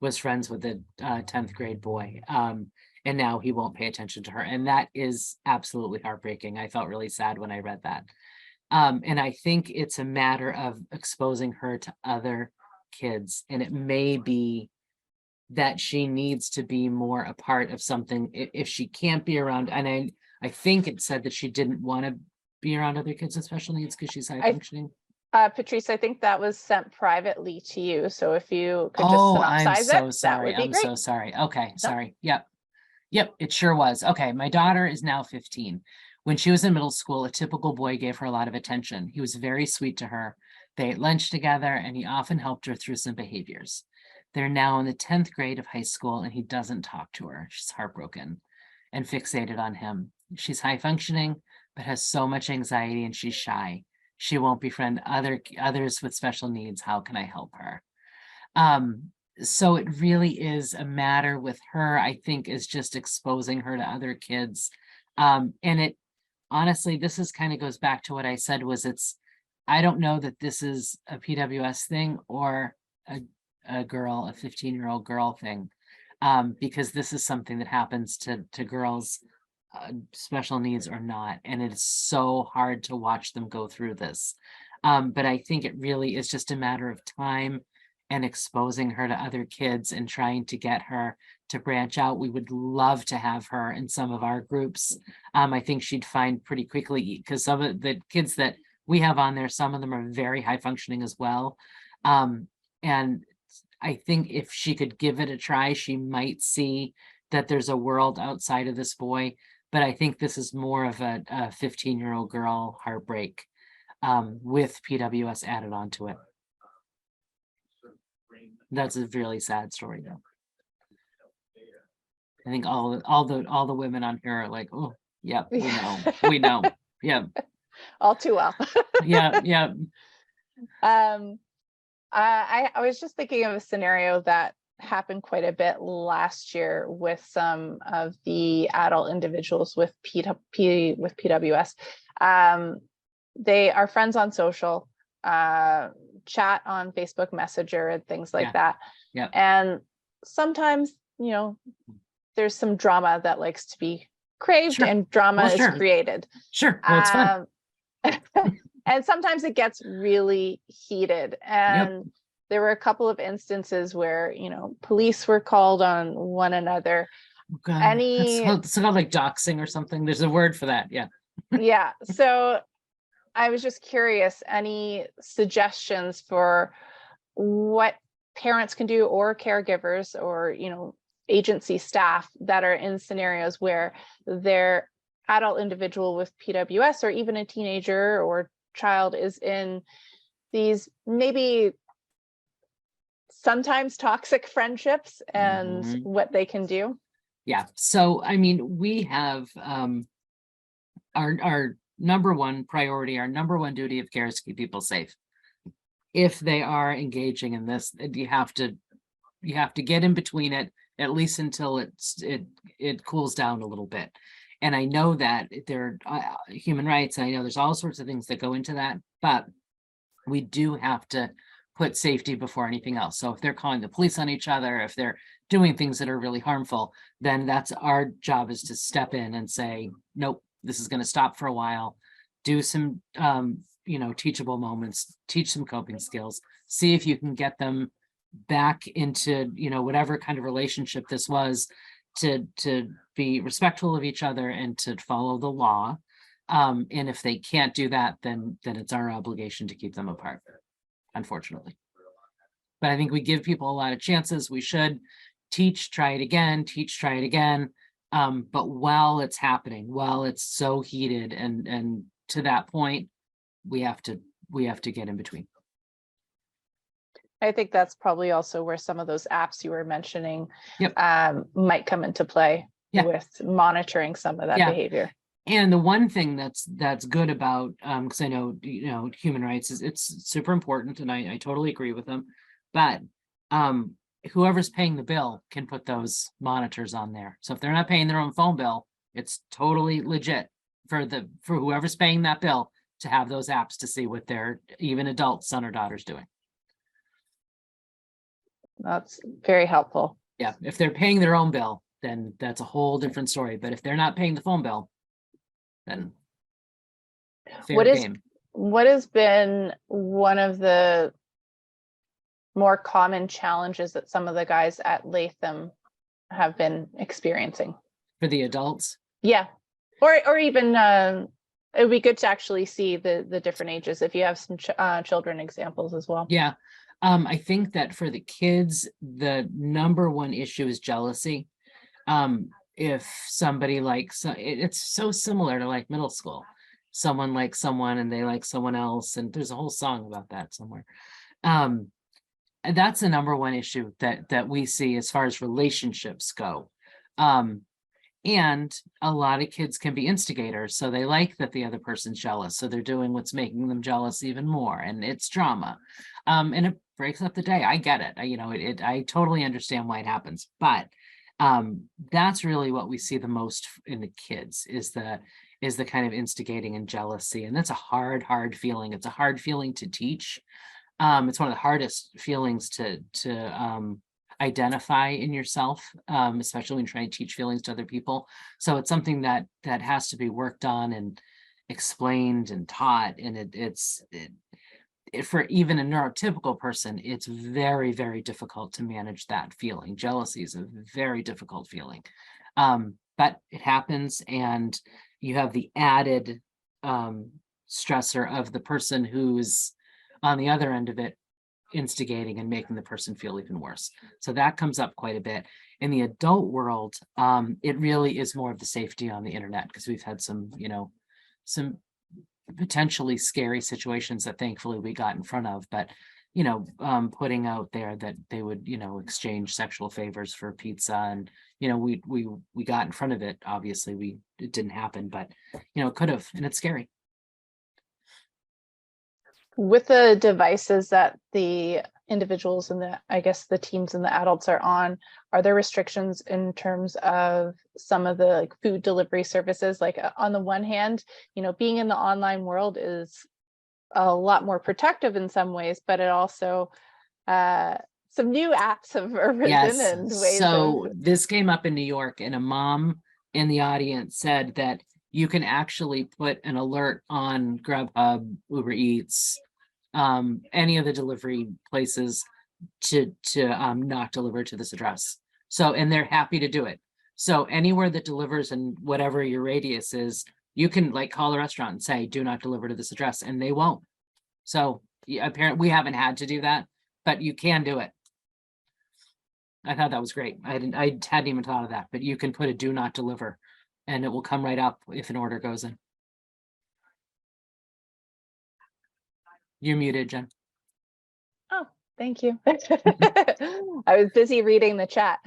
B: was friends with the 10th grade boy, and now he won't pay attention to her. And that is absolutely heartbreaking. I felt really sad when I read that. And I think it's a matter of exposing her to other kids. And it may be that she needs to be more a part of something if she can't be around. And I think it said that she didn't want to be around other kids with special needs because she's high functioning.
A: Patrice, I think that was sent privately to you. So if you could just synopsize that would be great.
B: I'm so sorry. Okay, sorry. Yep, it sure was. Okay, my daughter is now 15. When she was in middle school, a typical boy gave her a lot of attention. He was very sweet to her. They ate lunch together, and he often helped her through some behaviors. They're now in the 10th grade of high school, and he doesn't talk to her. She's heartbroken and fixated on him. She's high functioning, but has so much anxiety, and she's shy. She won't befriend others with special needs. How can I help her? So it really is a matter with her, I think, is just exposing her to other kids. And it honestly, this is kind of goes back to what I said was I don't know that this is a PWS thing or a girl, a 15-year-old girl thing, because this is something that happens to girls, special needs or not. And it's so hard to watch them go through this. But I think it really is just a matter of time and exposing her to other kids and trying to get her to branch out. We would love to have her in some of our groups. I think she'd find pretty quickly, because some of the kids that we have on there, some of them are very high functioning as well. And I think if she could give it a try, she might see that there's a world outside of this boy. But I think this is more of a 15-year-old girl heartbreak with PWS added onto it. That's a really sad story, though. I think all the women on here are like, oh, yeah, we know, yeah,
A: all too well.
B: yeah.
A: I was just thinking of a scenario that happened quite a bit last year with some of the adult individuals with PWS. They are friends on social, chat on Facebook Messenger and things like that.
B: Yeah.
A: And sometimes, there's some drama that likes to be craved and drama is created.
B: Sure. Well, it's fun.
A: And sometimes it gets really heated. And there were a couple of instances where, police were called on one another.
B: Oh, God. It's called like doxing or something. There's a word for that. Yeah.
A: Yeah. So I was just curious, any suggestions for what parents can do, or caregivers, or, agency staff that are in scenarios where their adult individual with PWS, or even a teenager or child, is in these maybe sometimes toxic friendships, and what they can do?
B: Yeah. So, I mean, we have our number one priority, our number one duty of care is to keep people safe. If they are engaging in this, you have to get in between it, at least until it cools down a little bit. And I know that there are human rights, and I know there's all sorts of things that go into that, but we do have to put safety before anything else. So if they're calling the police on each other, if they're doing things that are really harmful, then that's our job, is to step in and say, nope, this is going to stop for a while. Do some, teachable moments, teach some coping skills, see if you can get them back into, whatever kind of relationship this was, to be respectful of each other and to follow the law. And if they can't do that, then it's our obligation to keep them apart, unfortunately. But I think we give people a lot of chances. We should teach, try it again, teach, try it again. But while it's happening, while it's so heated and to that point, we have to get in between.
A: I think that's probably also where some of those apps you were mentioning
B: Yep.
A: Might come into play
B: Yeah.
A: with monitoring some of that
B: Yeah.
A: behavior.
B: And the one thing that's good about, because I know, human rights it's super important, and I totally agree with them, but whoever's paying the bill can put those monitors on there. So if they're not paying their own phone bill, it's totally legit for whoever's paying that bill to have those apps to see what their even adult son or daughter's doing.
A: That's very helpful.
B: Yeah, if they're paying their own bill, then that's a whole different story. But if they're not paying the phone bill, then fair game.
A: What has been one of the more common challenges that some of the guys at Latham have been experiencing
B: For the adults?
A: Yeah, or even it would be good to actually see the different ages if you have some children examples as well.
B: Yeah, I think that for the kids, the number one issue is jealousy. If somebody likes, it's so similar to like middle school. Someone likes someone and they like someone else, and there's a whole song about that somewhere. And that's the number one issue that we see as far as relationships go. And a lot of kids can be instigators, so they like that the other person's jealous, so they're doing what's making them jealous even more, and it's drama. And it breaks up the day. I get it. I totally understand why it happens, but that's really what we see the most in the kids is the kind of instigating and jealousy, and that's a hard feeling. It's a hard feeling to teach. It's one of the hardest feelings to identify in yourself, especially when trying to teach feelings to other people. So it's something that has to be worked on and explained and taught. And it's for even a neurotypical person, it's very, very difficult to manage that feeling. Jealousy is a very difficult feeling, but it happens, and you have the added stressor of the person who's on the other end of it, instigating and making the person feel even worse. So that comes up quite a bit. In the adult world, it really is more of the safety on the internet, because we've had some potentially scary situations that thankfully we got in front of, but putting out there that they would exchange sexual favors for pizza, and we got in front of it. Obviously it didn't happen, but it could have, and it's scary.
A: With the devices that the individuals and the teens and the adults are on, are there restrictions in terms of some of the food delivery services? Like on the one hand, being in the online world is a lot more protective in some ways, but it also some new apps have arisen.
B: Yes.
A: And ways
B: So
A: of...
B: this came up in New York, and a mom in the audience said that you can actually put an alert on Grubhub, Uber Eats, any of the delivery places to not deliver to this address. So, and they're happy to do it. So anywhere that delivers and whatever your radius is, you can call a restaurant and say, do not deliver to this address, and they won't. So apparently we haven't had to do that, but you can do it. I thought that was great. I hadn't even thought of that, but you can put a do not deliver, and it will come right up if an order goes in. You're muted, Jen.
A: Oh, thank you. I was busy reading the chat.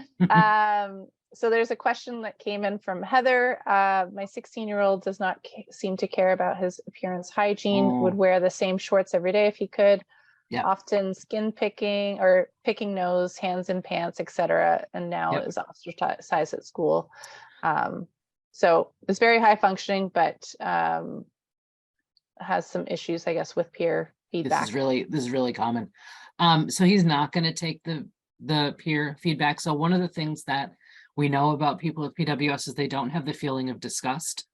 A: So there's a question that came in from Heather. My 16-year-old does not seem to care about his appearance hygiene, would wear the same shorts every day if he could.
B: Yep.
A: Often skin picking or picking nose, hands in pants, etc. And now is ostracized at school. So it's very high functioning, but has some issues, I guess, with peer feedback. This is really common.
B: So he's not going to take the peer feedback. So one of the things that we know about people with PWS is they don't have the feeling of disgust.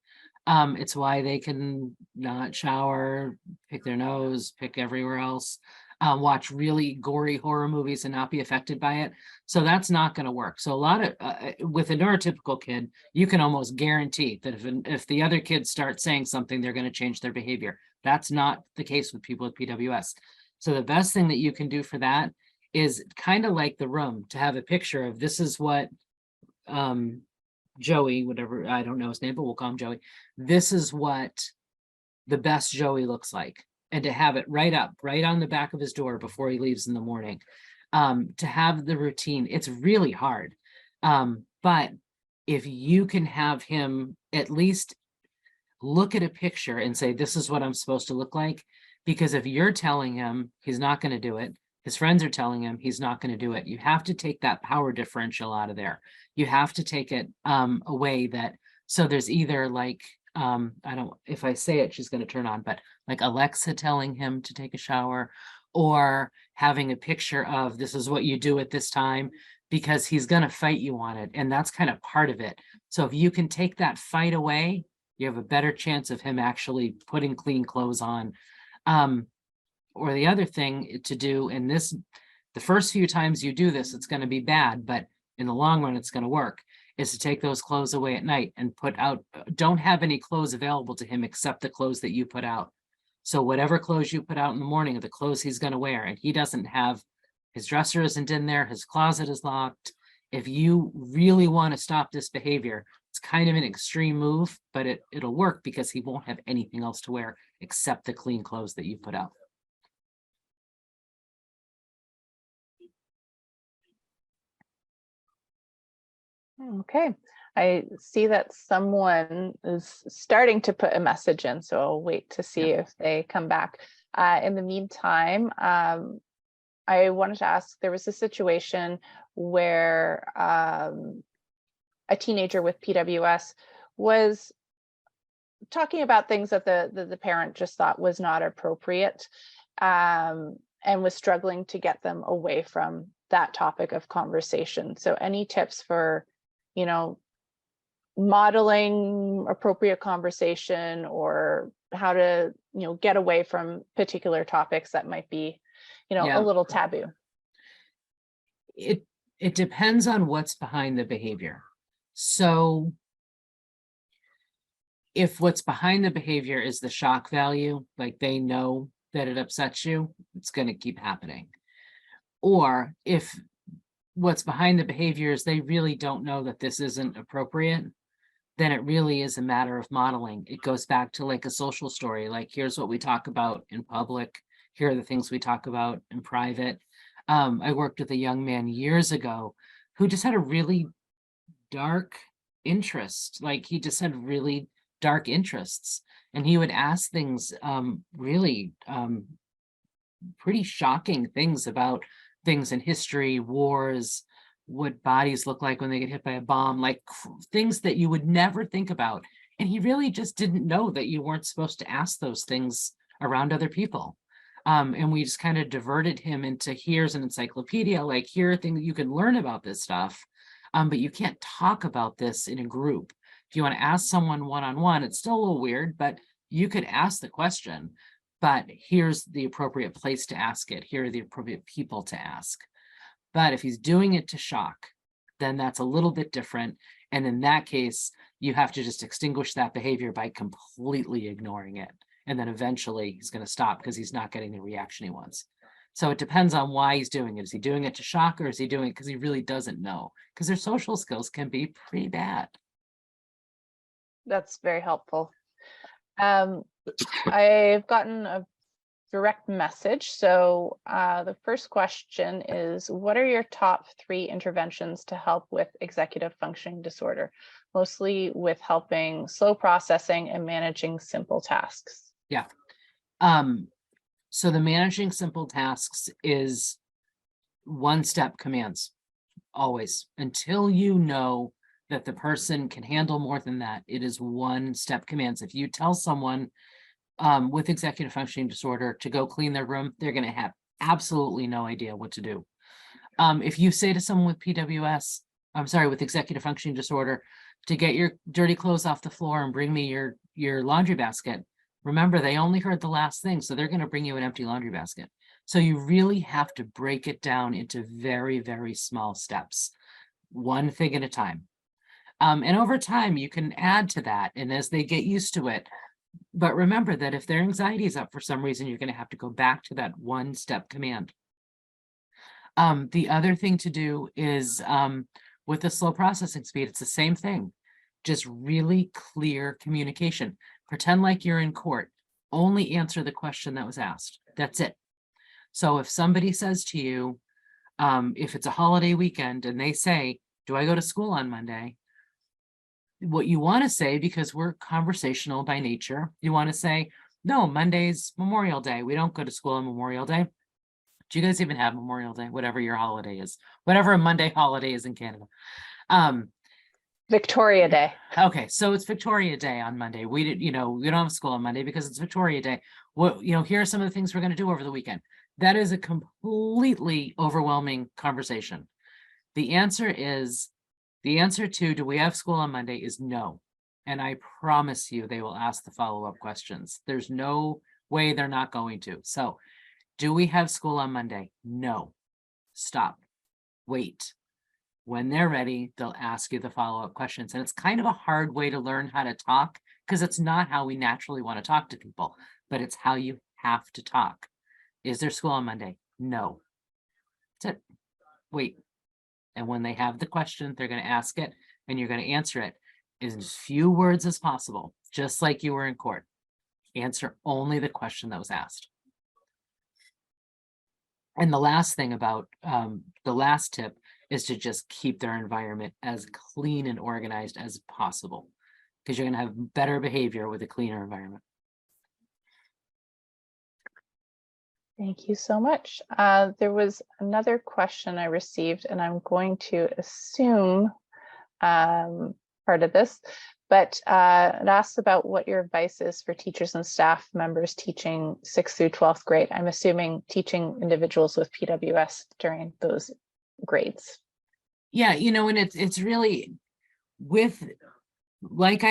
B: It's why they can not shower, pick their nose, pick everywhere else, watch really gory horror movies and not be affected by it. So that's not going to work. So a lot of with a neurotypical kid, you can almost guarantee that if the other kids start saying something, they're going to change their behavior. That's not the case with people with PWS. So the best thing that you can do for that is kind of like the room, to have a picture of this is what Joey, whatever, I don't know his name, but we'll call him Joey. This is what the best Joey looks like. And to have it right up, right on the back of his door before he leaves in the morning. To have the routine, it's really hard. But if you can have him at least look at a picture and say, this is what I'm supposed to look like. Because if you're telling him he's not going to do it, his friends are telling him he's not going to do it. You have to take that power differential out of there. You have to take it away that, so there's either like, I don't, if I say it, she's going to turn on, but like Alexa telling him to take a shower, or having a picture of this is what you do at this time, because he's going to fight you on it. And that's kind of part of it. So if you can take that fight away, you have a better chance of him actually putting clean clothes on. Or the other thing to do, and this, the first few times you do this, it's going to be bad, but in the long run, it's going to work, is to take those clothes away at night and put out, don't have any clothes available to him except the clothes that you put out. So whatever clothes you put out in the morning are the clothes he's going to wear, and he doesn't have, his dresser isn't in there, his closet is locked. If you really want to stop this behavior, it's kind of an extreme move, but it'll work because he won't have anything else to wear except the clean clothes that you put out.
A: Okay, I see that someone is starting to put a message in, so I'll wait to see if they come back. In the meantime, I wanted to ask, there was a situation where a teenager with PWS was talking about things that the parent just thought was not appropriate, and was struggling to get them away from that topic of conversation. So any tips for, you know, modeling appropriate conversation, or how to, you know, get away from particular topics that might be, you know, a little taboo?
B: It depends on what's behind the behavior. So if what's behind the behavior is the shock value, like they know that it upsets you, it's going to keep happening. Or if what's behind the behavior is they really don't know that this isn't appropriate, then it really is a matter of modeling. It goes back to like a social story, like here's what we talk about in public, here are the things we talk about in private. I worked with a young man years ago who just had a really dark interest, like he just had really dark interests, and he would ask things, really pretty shocking things about things in history, wars, what bodies look like when they get hit by a bomb, like things that you would never think about. And he really just didn't know that you weren't supposed to ask those things around other people. And we just kind of diverted him into, here's an encyclopedia, like here are things you can learn about this stuff, but you can't talk about this in a group. If you want to ask someone one-on-one, it's still a little weird, but you could ask the question, but here's the appropriate place to ask it. Here are the appropriate people to ask. But if he's doing it to shock, then that's a little bit different. And in that case, you have to just extinguish that behavior by completely ignoring it. And then eventually he's going to stop because he's not getting the reaction he wants. So it depends on why he's doing it. Is he doing it to shock, or is he doing it because he really doesn't know? Because their social skills can be pretty bad.
A: That's very helpful. I've gotten a direct message. So the first question is, what are your top 3 interventions to help with executive functioning disorder, mostly with helping slow processing and managing simple tasks?
B: Yeah. So the managing simple tasks is one-step commands, always, until you know that the person can handle more than that. It is one-step commands. If you tell someone with executive functioning disorder to go clean their room, they're going to have absolutely no idea what to do. If you say to someone with PWS, I'm sorry, with executive functioning disorder, to get your dirty clothes off the floor and bring me your laundry basket. Remember, they only heard the last thing, so they're going to bring you an empty laundry basket. So you really have to break it down into very, very small steps, one thing at a time. And over time, you can add to that. And as they get used to it, but remember that if their anxiety is up for some reason, you're going to have to go back to that one-step command. The other thing to do is with the slow processing speed, it's the same thing. Just really clear communication. Pretend like you're in court. Only answer the question that was asked. That's it. So if somebody says to you, if it's a holiday weekend and they say, do I go to school on Monday? What you want to say, because we're conversational by nature, you want to say, no, Monday's Memorial Day. We don't go to school on Memorial Day. Do you guys even have Memorial Day? Whatever your holiday is, whatever a Monday holiday is in Canada.
A: Victoria Day.
B: Okay, so it's Victoria Day on Monday. We did, we don't have school on Monday because it's Victoria Day. What, here are some of the things we're going to do over the weekend. That is a completely overwhelming conversation. The answer to, do we have school on Monday, is no. And I promise you, they will ask the follow-up questions. There's no way they're not going to. So, do we have school on Monday? No. Stop. Wait. When they're ready, they'll ask you the follow-up questions. And it's kind of a hard way to learn how to talk, because it's not how we naturally want to talk to people, but it's how you have to talk. Is there school on Monday? No. That's it. Wait. And when they have the question, they're going to ask it, and you're going to answer it in as few words as possible, just like you were in court. Answer only the question that was asked. And the last thing about the last tip is to just keep their environment as clean and organized as possible, because you're going to have better behavior with a cleaner environment.
A: Thank you so much. There was another question I received, and I'm going to assume part of this, but it asks about what your advice is for teachers and staff members teaching 6th through 12th grade. I'm assuming teaching individuals with PWS during those grades. Yeah,
B: and it's really with, like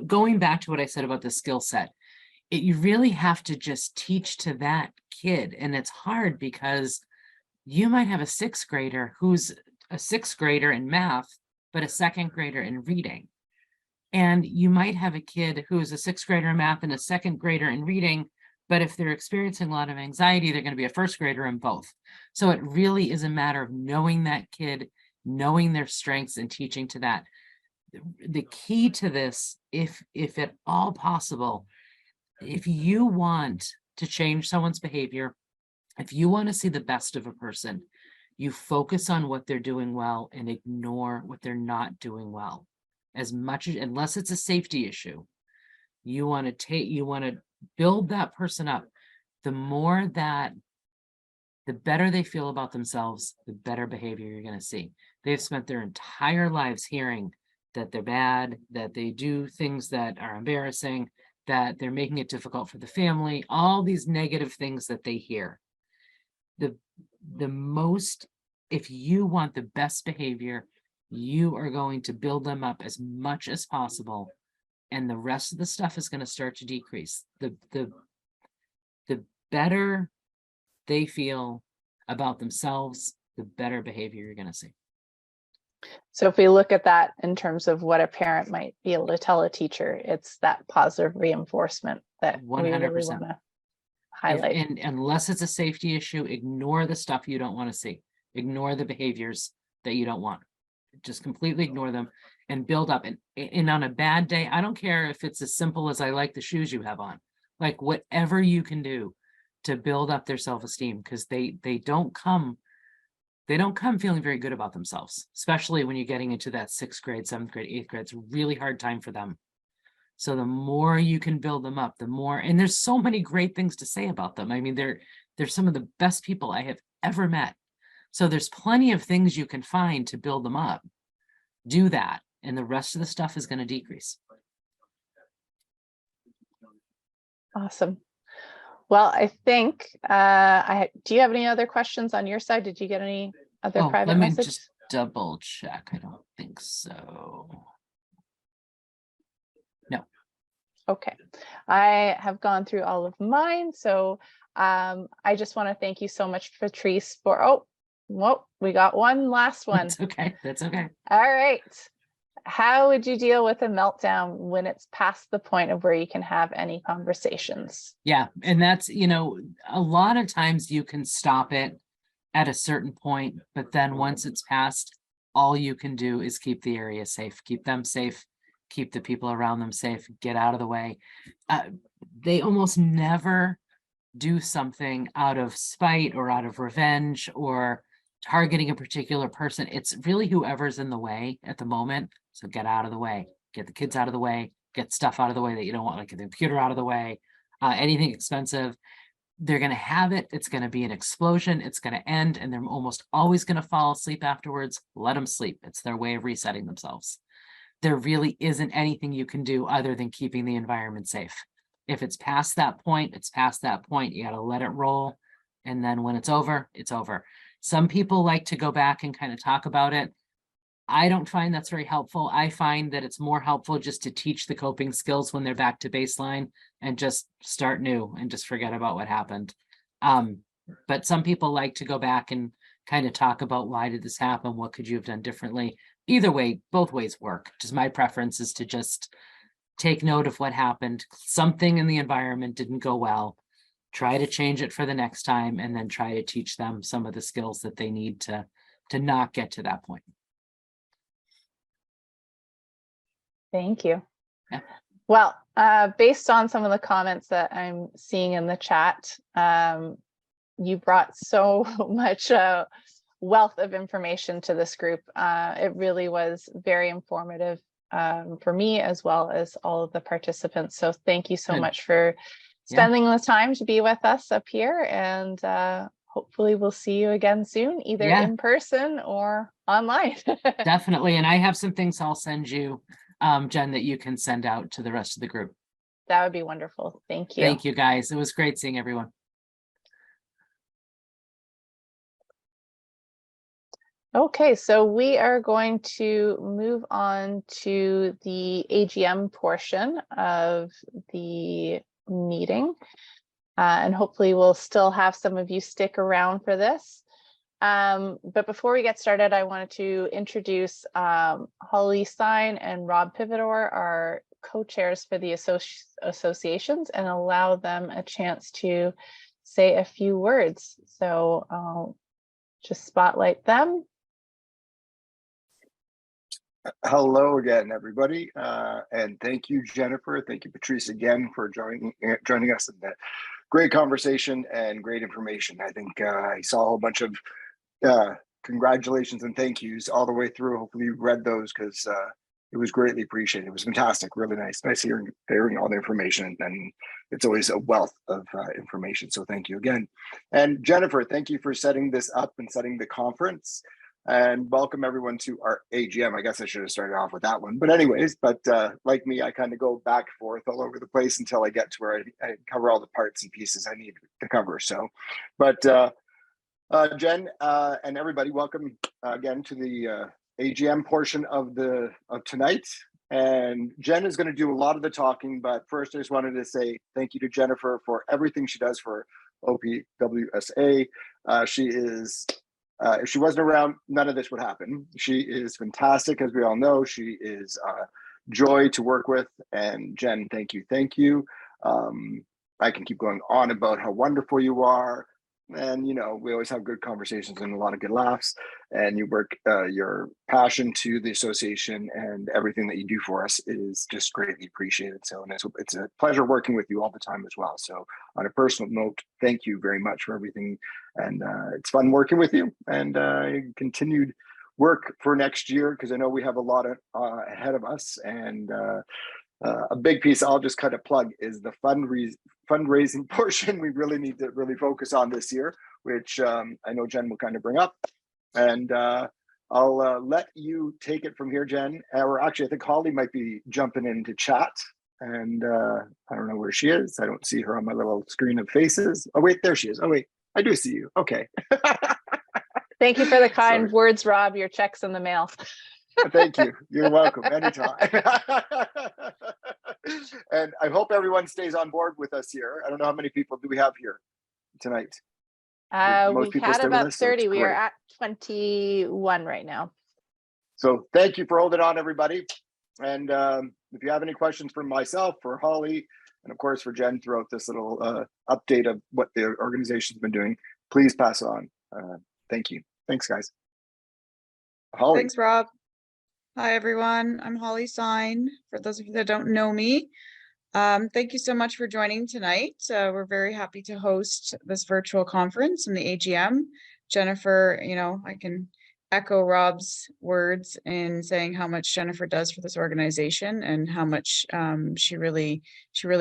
B: going back to what I said about the skill set, you really have to just teach to that kid. And it's hard because you might have a 6th grader who's a 6th grader in math, but a 2nd grader in reading. And you might have a kid who's a 6th grader in math and a 2nd grader in reading, but if they're experiencing a lot of anxiety, they're going to be a 1st grader in both. So it really is a matter of knowing that kid, knowing their strengths, and teaching to that. The key to this, if at all possible, if you want to change someone's behavior, if you want to see the best of a person, you focus on what they're doing well and ignore what they're not doing well. As much as, unless it's a safety issue, you want to build that person up. The better they feel about themselves, the better behavior you're going to see. They've spent their entire lives hearing that they're bad, that they do things that are embarrassing, that they're making it difficult for the family, all these negative things that they hear. If you want the best behavior, you are going to build them up as much as possible, and the rest of the stuff is going to start to decrease. The better they feel about themselves, the better behavior you're going to see.
A: So if we look at that in terms of what a parent might be able to tell a teacher, it's that positive reinforcement that 100%. We really want to highlight.
B: And unless it's a safety issue, ignore the stuff you don't want to see. Ignore the behaviors that you don't want. Just completely ignore them and build up. And on a bad day, I don't care if it's as simple as I like the shoes you have on. Like whatever you can do to build up their self-esteem, because they don't come feeling very good about themselves, especially when you're getting into that 6th grade, 7th grade, 8th grade. It's a really hard time for them. So the more you can build them up, the more, and there's so many great things to say about them. I mean, they're some of the best people I have ever met. So there's plenty of things you can find to build them up. Do that, and the rest of the stuff is going to decrease.
A: Awesome. Well, I think, do you have any other questions on your side? Did you get any other private messages?
B: Just double check. I don't think so.
A: Okay, I have gone through all of mine, so I just want to thank you so much, Patrice, for, oh, well, we got one last one.
B: That's okay. That's okay.
A: All right. How would you deal with a meltdown when it's past the point of where you can have any conversations?
B: Yeah. And that's, a lot of times you can stop it at a certain point, but then once it's passed, all you can do is keep the area safe, keep them safe, keep the people around them safe, get out of the way. They almost never do something out of spite or out of revenge or targeting a particular person. It's really whoever's in the way at the moment. So get out of the way, get the kids out of the way, get stuff out of the way that you don't want, like the computer out of the way, anything expensive. They're going to have it. It's going to be an explosion. It's going to end, and they're almost always going to fall asleep afterwards. Let them sleep. It's their way of resetting themselves. There really isn't anything you can do other than keeping the environment safe. If it's past that point, it's past that point. You got to let it roll. And then when it's over, it's over. Some people like to go back and kind of talk about it. I don't find that's very helpful. I find that it's more helpful just to teach the coping skills when they're back to baseline and just start new and just forget about what happened. But some people like to go back and kind of talk about, why did this happen? What could you have done differently? Either way, both ways work. Just my preference is to just take note of what happened. Something in the environment didn't go well. Try to change it for the next time, and then try to teach them some of the skills that they need to not get to that point.
A: Thank you.
B: Yeah.
A: Well, based on some of the comments that I'm seeing in the chat, you brought so much wealth of information to this group. It really was very informative for me as well as all of the participants. So thank you so
B: Good.
A: much for spending the time to be with us up here, and hopefully we'll see you again soon, either in person or online.
B: Definitely. And I have some things I'll send you, Jen, that you can send out to the rest of the group.
A: That would be wonderful. Thank you.
B: Thank you, guys. It was great seeing everyone.
A: Okay, so we are going to move on to the AGM portion of the meeting. And hopefully we'll still have some of you stick around for this. But before we get started, I wanted to introduce Holly Sine and Rob Pividor, our co-chairs for the associations, and allow them a chance to say a few words. So I'll just spotlight them.
C: Hello again, everybody, and thank you, Jennifer. Thank you, Patrice, again for joining us in that great conversation and great information. I think I saw a whole bunch of congratulations and thank yous all the way through. Hopefully you read those, because it was greatly appreciated. It was fantastic, really nice hearing all the information, and it's always a wealth of information. So thank you again. And Jennifer, thank you for setting this up and setting the conference. And welcome everyone to our AGM. I guess I should have started off with that one. But anyways, like me, I kind of go back and forth all over the place until I get to where I cover all the parts and pieces I need to cover. So, but Jen and everybody, welcome again to the AGM portion of tonight. And Jen is going to do a lot of the talking, but first I just wanted to say thank you to Jennifer for everything she does for OPWSA. She is... if she wasn't around, none of this would happen. She is fantastic, as we all know. She is joy to work with. And Jen, thank you. Thank you. I can keep going on about how wonderful you are. And, we always have good conversations and a lot of good laughs. And you work, your passion to the association and everything that you do for us is just greatly appreciated. So, and it's a pleasure working with you all the time as well. So on a personal note, thank you very much for everything. And it's fun working with you, and continued work for next year, because I know we have a lot ahead of us. And a big piece I'll just kind of plug is the fundraising portion. We really need to really focus on this year, which I know Jen will kind of bring up. And I'll let you take it from here, Jen. Or actually, I think Holly might be jumping into chat. And I don't know where she is. I don't see her on my little screen of faces. Oh, wait, there she is. Oh, wait, I do see you. Okay.
A: Thank you for the kind words, Rob. Your check's in the mail.
C: Thank you. You're welcome. Anytime. And I hope everyone stays on board with us here. I don't know how many people do we have here tonight. Most
A: We
C: people
A: had
C: stay with
A: about
C: us, so it's
A: 30. We are
C: great.
A: at 21 right now.
C: So thank you for holding on, everybody. And if you have any questions for myself, for Holly, and of course for Jen throughout this little update of what the organization's been doing, please pass it on. Thank you. Thanks, guys. Holly.
D: Thanks, Rob. Hi, everyone. I'm Holly Sine. For those of you that don't know me, thank you so much for joining tonight. We're very happy to host this virtual conference in the AGM. Jennifer, I can echo Rob's words in saying how much Jennifer does for this organization and how much she really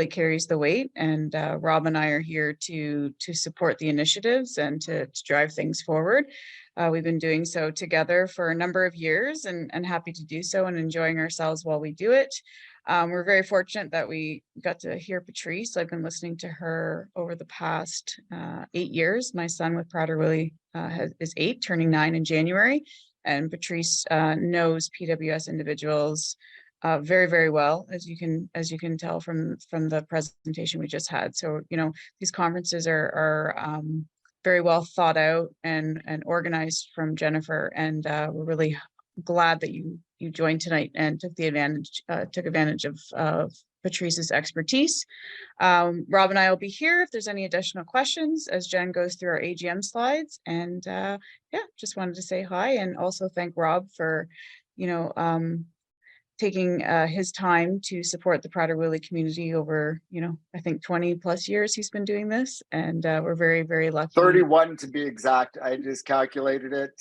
D: carries the weight. And Rob and I are here to support the initiatives and to drive things forward. We've been doing so together for a number of years and happy to do so and enjoying ourselves while we do it. We're very fortunate that we got to hear Patrice. I've been listening to her over the past 8 years. My son with Prader-Willi is 8, turning 9 in January. And Patrice knows PWS individuals very, very well, as you can tell from the presentation we just had. So, these conferences are very well thought out and organized from Jennifer. And we're really glad that you joined tonight and took advantage of Patrice's expertise. Rob and I will be here if there's any additional questions as Jen goes through our AGM slides. And just wanted to say hi and also thank Rob for, taking his time to support the Prader-Willi community over, I think 20 plus years he's been doing this. And we're very, very lucky.
C: 31 to be exact. I just calculated it.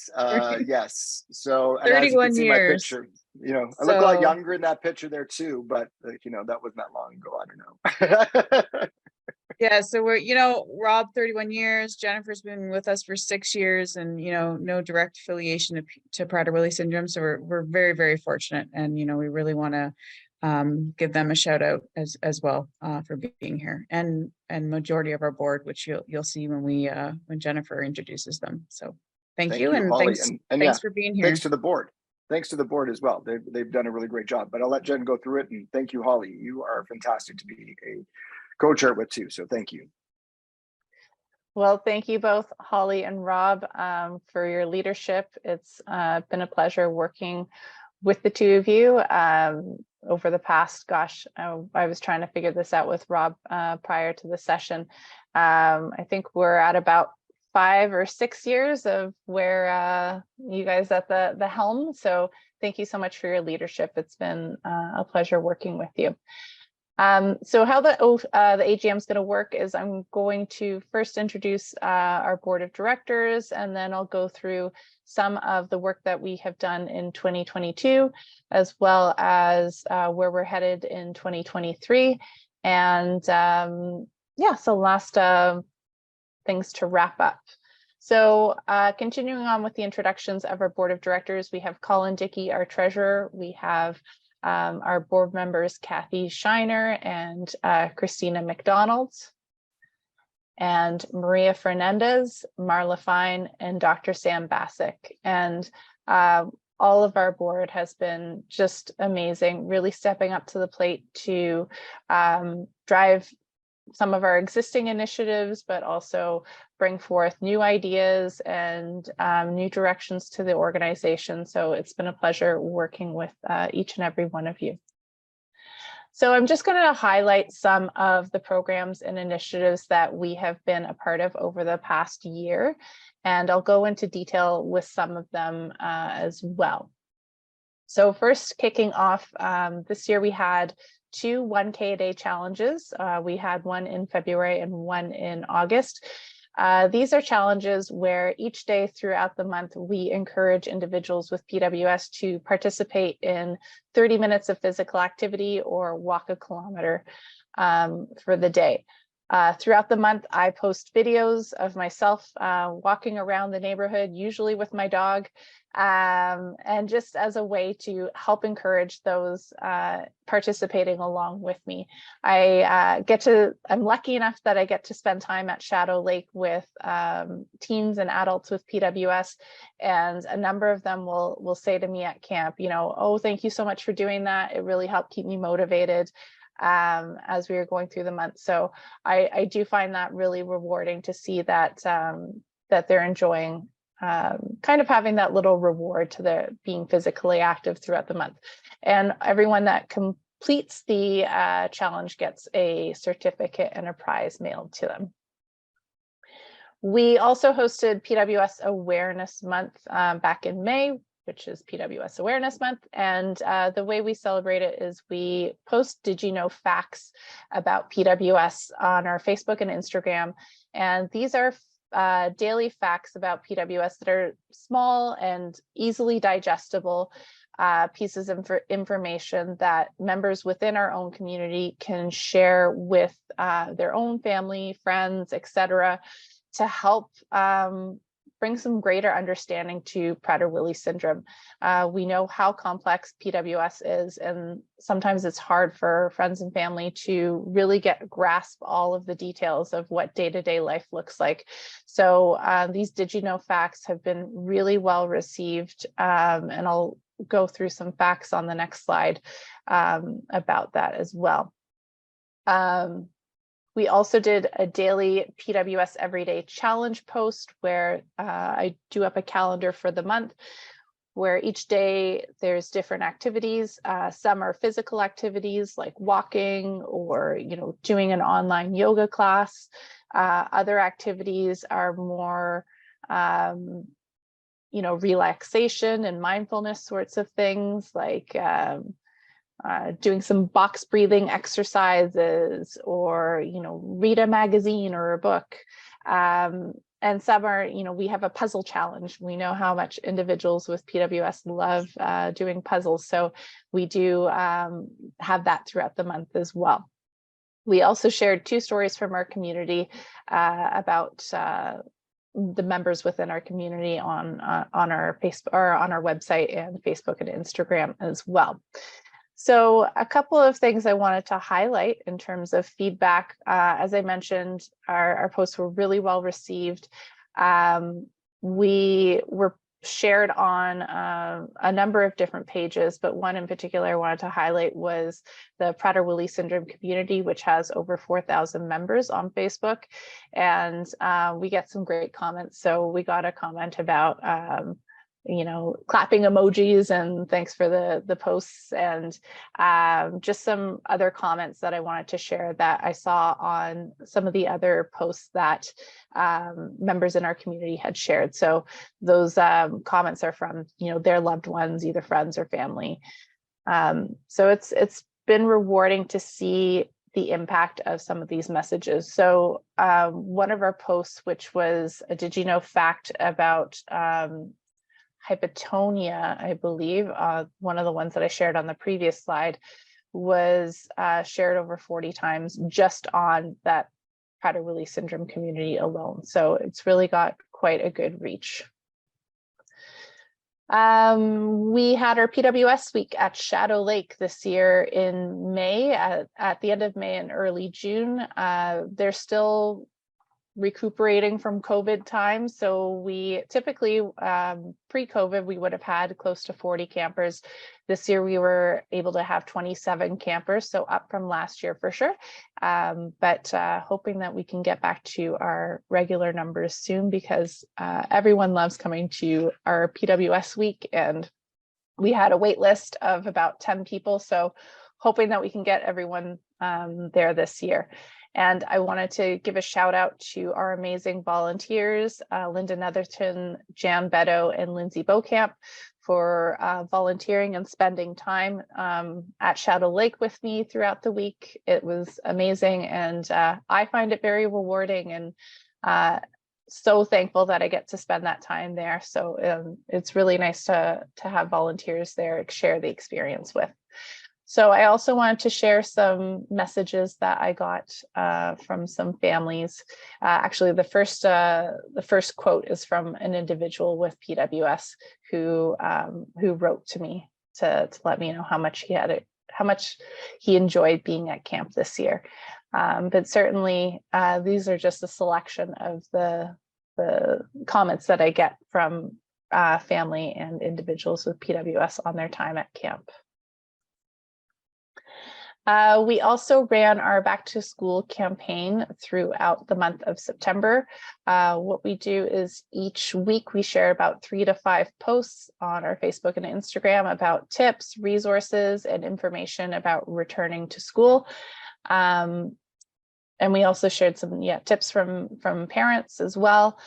C: Yes. So, and
D: 31
C: as you can see
D: years.
C: my picture, I look a lot younger in that picture there too, but that wasn't that long ago. I don't know.
D: Yeah, so we're, Rob, 31 years, Jennifer's been with us for 6 years and, no direct affiliation to Prader-Willi syndrome. So we're very, very fortunate. And, we really want to give them a shout out as well for being here and majority of our board, which you'll see when Jennifer introduces them. So thank you. And
C: Holly.
D: thanks for being here.
C: Thanks to the board. Thanks to the board as well. They've done a really great job, but I'll let Jen go through it. And thank you, Holly. You are fantastic to be a co-chair with too. So thank you.
A: Well, thank you both, Holly and Rob, for your leadership. It's been a pleasure working with the two of you over the past, I was trying to figure this out with Rob prior to the session. I think we're at about 5 or 6 years of where you guys at the helm. So thank you so much for your leadership. It's been a pleasure working with you. So how the AGM is going to work is I'm going to first introduce our board of directors, and then I'll go through some of the work that we have done in 2022, as well as where we're headed in 2023. And so last things to wrap up. So continuing on with the introductions of our board of directors, we have Colin Dickey, our treasurer. We have our board members, Kathy Shiner and Christina McDonald, and Maria Fernandez, Marla Fine, and Dr. Sam Bassick. And all of our board has been just amazing, really stepping up to the plate to drive some of our existing initiatives, but also bring forth new ideas and new directions to the organization. So it's been a pleasure working with each and every one of you. So I'm just going to highlight some of the programs and initiatives that we have been a part of over the past year, and I'll go into detail with some of them as well. So first, kicking off, this year we had 2 1K a day challenges. We had one in February and one in August. These are challenges where each day throughout the month, we encourage individuals with PWS to participate in 30 minutes of physical activity or walk a kilometer for the day. Throughout the month, I post videos of myself walking around the neighborhood, usually with my dog, and just as a way to help encourage those participating along with me. I'm lucky enough that I get to spend time at Shadow Lake with teens and adults with PWS, and a number of them will say to me at camp, oh, thank you so much for doing that. It really helped keep me motivated. as we were going through the month. So I do find that really rewarding to see that that they're enjoying kind of having that little reward to their being physically active throughout the month. And everyone that completes the challenge gets a certificate and a prize mailed to them. We also hosted PWS Awareness Month back in May, which is PWS Awareness Month. And the way we celebrate it is we post Did You Know facts about PWS on our Facebook and Instagram. And these are daily facts about PWS that are small and easily digestible pieces of information that members within our own community can share with their own family, friends, etc., to help bring some greater understanding to Prader-Willi syndrome. We know how complex PWS is, and sometimes it's hard for friends and family to really grasp all of the details of what day-to-day life looks like. So these Did You Know facts have been really well received, and I'll go through some facts on the next slide about that as well. We also did a daily PWS Everyday Challenge post where I do up a calendar for the month where each day there's different activities. Some are physical activities like walking or, doing an online yoga class. Other activities are more, relaxation and mindfulness sorts of things like doing some box breathing exercises or, read a magazine or a book. And some are, we have a puzzle challenge. We know how much individuals with PWS love doing puzzles. So we do have that throughout the month as well. We also shared 2 stories from our community about the members within our community on our Facebook or on our website and Facebook and Instagram as well. So a couple of things I wanted to highlight in terms of feedback. As I mentioned, our posts were really well received. We were shared on a number of different pages, but one in particular I wanted to highlight was the Prader-Willi syndrome community, which has over 4,000 members on Facebook. And we get some great comments. So we got a comment about clapping emojis and thanks for the posts, and just some other comments that I wanted to share that I saw on some of the other posts that members in our community had shared. So those comments are from their loved ones, either friends or family. So it's been rewarding to see the impact of some of these messages. So one of our posts, which was a Did You Know fact about hypotonia, I believe, one of the ones that I shared on the previous slide, was shared over 40 times just on that Prader-Willi syndrome community alone. So it's really got quite a good reach. We had our PWS week at Shadow Lake this year in May, at the end of May and early June. They're still recuperating from COVID times. So we typically, pre-COVID, we would have had close to 40 campers. This year we were able to have 27 campers, so up from last year for sure. But hoping that we can get back to our regular numbers soon, because everyone loves coming to our PWS week, and we had a wait list of about 10 people. So hoping that we can get everyone there this year. And I wanted to give a shout out to our amazing volunteers, Linda Netherton, Jan Beto, and Lindsay Beaucamp, for volunteering and spending time at Shadow Lake with me throughout the week. It was amazing, and I find it very rewarding, and so thankful that I get to spend that time there. So it's really nice to have volunteers there to share the experience with. So I also wanted to share some messages that I got from some families. Actually, the first quote is from an individual with PWS who wrote to me to let me know how much he enjoyed being at camp this year. But certainly, these are just a selection of the comments that I get from family and individuals with PWS on their time at camp. We also ran our back to school campaign throughout the month of September. What we do is each week we share about 3 to 5 posts on our Facebook and Instagram about tips, resources, and information about returning to school. And we also shared some tips from parents as well.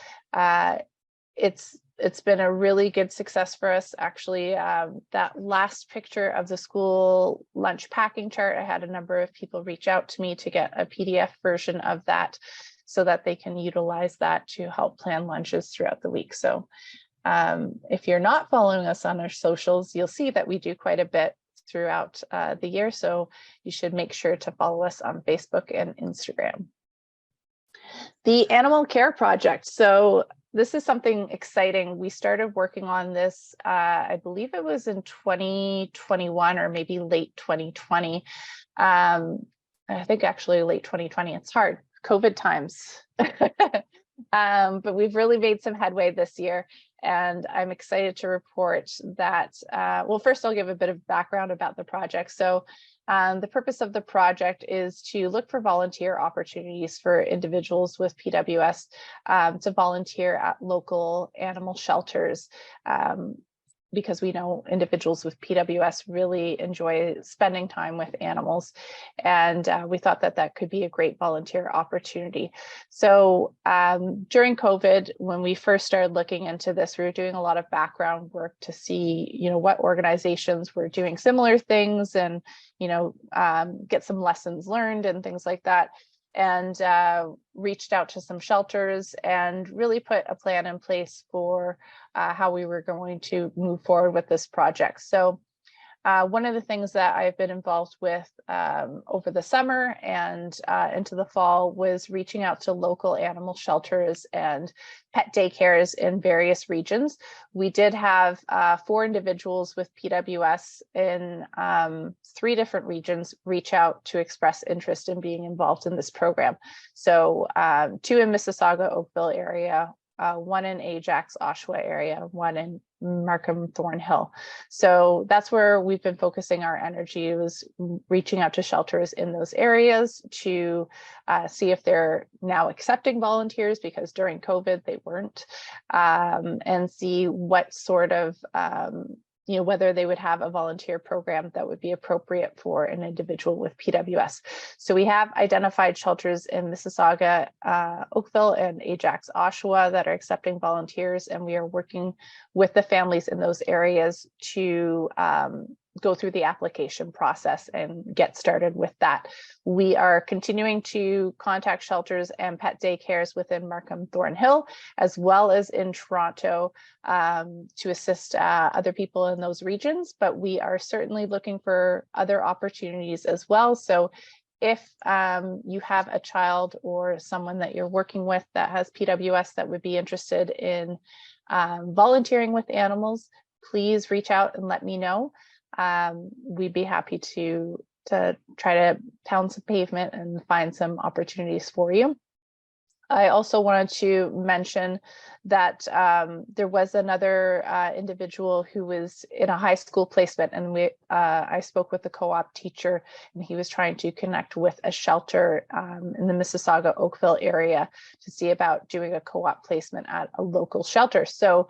A: It's been a really good success for us. Actually, that last picture of the school lunch packing chart, I had a number of people reach out to me to get a PDF version of that so that they can utilize that to help plan lunches throughout the week. So if you're not following us on our socials, you'll see that we do quite a bit throughout the year. So you should make sure to follow us on Facebook and Instagram. The Animal Care Project. So this is something exciting. We started working on this, I believe it was in 2021 or maybe late 2020. I think actually late 2020. It's hard, COVID times. But we've really made some headway this year. And I'm excited to report that, well, first I'll give a bit of background about the project. So the purpose of the project is to look for volunteer opportunities for individuals with PWS to volunteer at local animal shelters, because we know individuals with PWS really enjoy spending time with animals. And we thought that that could be a great volunteer opportunity. So during COVID, when we first started looking into this, we were doing a lot of background work to see, what organizations were doing similar things and, get some lessons learned and things like that. And reached out to some shelters and really put a plan in place for how we were going to move forward with this project. So one of the things that I've been involved with over the summer and into the fall was reaching out to local animal shelters and pet daycares in various regions. We did have 4 individuals with PWS in 3 different regions reach out to express interest in being involved in this program. So 2 in Mississauga, Oakville area, 1 in Ajax, Oshawa area, 1 in Markham, Thornhill. So that's where we've been focusing our energy, was reaching out to shelters in those areas to see if they're now accepting volunteers, because during COVID they weren't, and see what sort of whether they would have a volunteer program that would be appropriate for an individual with PWS. So we have identified shelters in Mississauga, Oakville, and Ajax, Oshawa that are accepting volunteers, and we are working with the families in those areas to go through the application process and get started with that. We are continuing to contact shelters and pet daycares within Markham Thornhill, as well as in Toronto, to assist other people in those regions, but we are certainly looking for other opportunities as well. So if you have a child or someone that you're working with that has PWS that would be interested in volunteering with animals, please reach out and let me know. We'd be happy to try to pound some pavement and find some opportunities for you. I also wanted to mention that there was another individual who was in a high school placement, and I spoke with the co-op teacher, and he was trying to connect with a shelter in the Mississauga, Oakville area to see about doing a co-op placement at a local shelter. So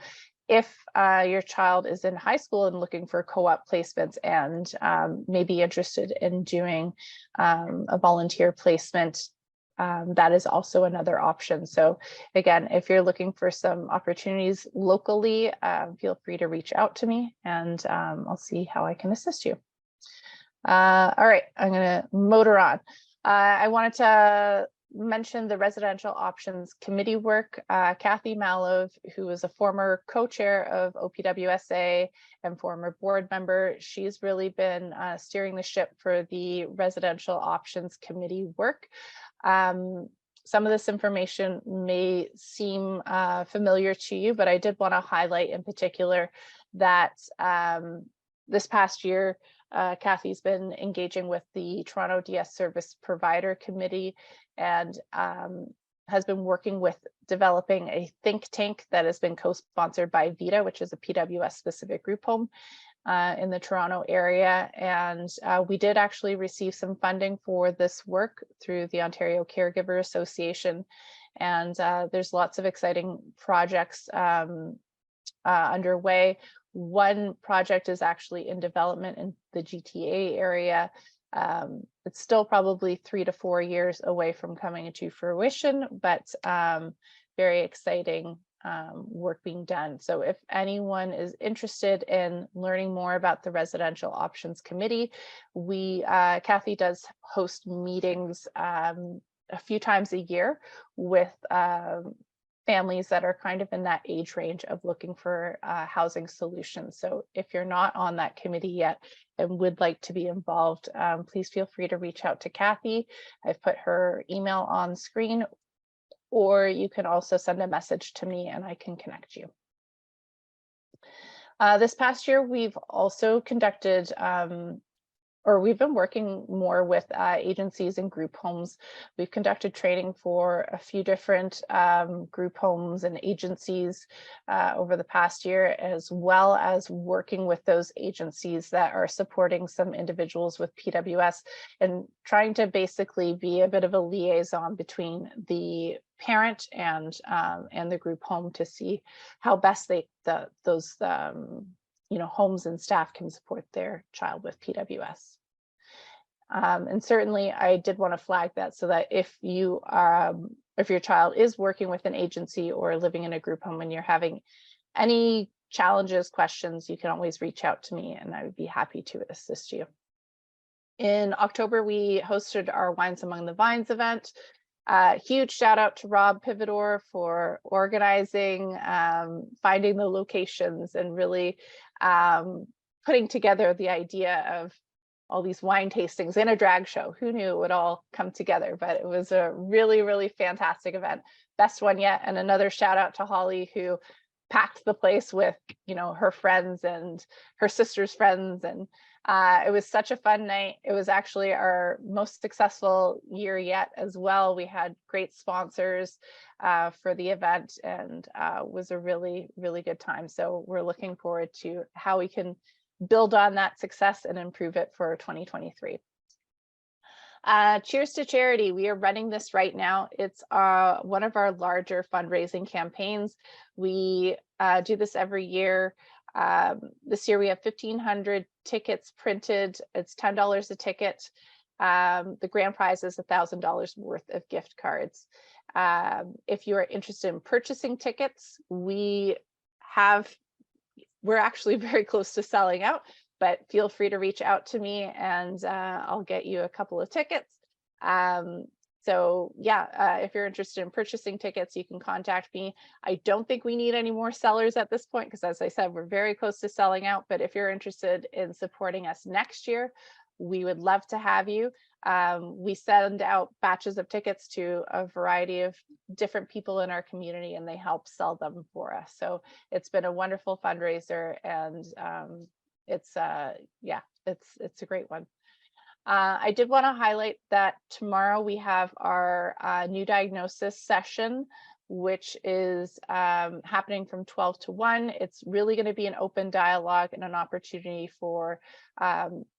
A: if your child is in high school and looking for co-op placements and may be interested in doing a volunteer placement, that is also another option. So again, if you're looking for some opportunities locally, feel free to reach out to me, and I'll see how I can assist you. All right, I'm going to motor on. I wanted to mention the Residential Options Committee work. Kathy Malov, who is a former co-chair of OPWSA and former board member, she's really been steering the ship for the Residential Options Committee work. Some of this information may seem familiar to you, but I did want to highlight in particular that this past year, Kathy's been engaging with the Toronto DS Service Provider Committee and has been working with developing a think tank that has been co-sponsored by VITA, which is a PWS specific group home. in the Toronto area. And we did actually receive some funding for this work through the Ontario Caregiver Association. And there's lots of exciting projects underway. One project is actually in development in the GTA area. It's still probably 3 to 4 years away from coming into fruition, but very exciting work being done. So if anyone is interested in learning more about the Residential Options Committee, Kathy does host meetings a few times a year with families that are kind of in that age range of looking for housing solutions. So if you're not on that committee yet and would like to be involved, please feel free to reach out to Kathy. I've put her email on screen, or you can also send a message to me and I can connect you. This past year, we've also conducted we've been working more with agencies and group homes. We've conducted training for a few different group homes and agencies over the past year, as well as working with those agencies that are supporting some individuals with PWS and trying to basically be a bit of a liaison between the parent and the group home to see how best those homes and staff can support their child with PWS. And certainly I did want to flag that so that if your child is working with an agency or living in a group home and you're having any challenges, questions, you can always reach out to me and I would be happy to assist you. In October, we hosted our Wines Among the Vines event. Huge shout out to Rob Pividor for organizing, finding the locations and really putting together the idea of all these wine tastings and a drag show. Who knew it would all come together, but it was a really, really fantastic event. Best one yet. And another shout out to Holly, who packed the place with, her friends and her sister's friends. And it was such a fun night. It was actually our most successful year yet as well. We had great sponsors for the event and was a really, really good time. So we're looking forward to how we can build on that success and improve it for 2023. Cheers to Charity. We are running this right now. It's one of our larger fundraising campaigns. We do this every year. This year we have 1,500 tickets printed. It's $10 a ticket. The grand prize is $1,000 worth of gift cards. If you are interested in purchasing tickets, we're actually very close to selling out, but feel free to reach out to me and I'll get you a couple of tickets. So yeah, if you're interested in purchasing tickets, you can contact me. I don't think we need any more sellers at this point, because as I said, we're very close to selling out, but if you're interested in supporting us next year, we would love to have you. We send out batches of tickets to a variety of different people in our community and they help sell them for us. So it's been a wonderful fundraiser and it's a great one. I did want to highlight that tomorrow we have our new diagnosis session, which is happening from 12 to 1. It's really going to be an open dialogue and an opportunity for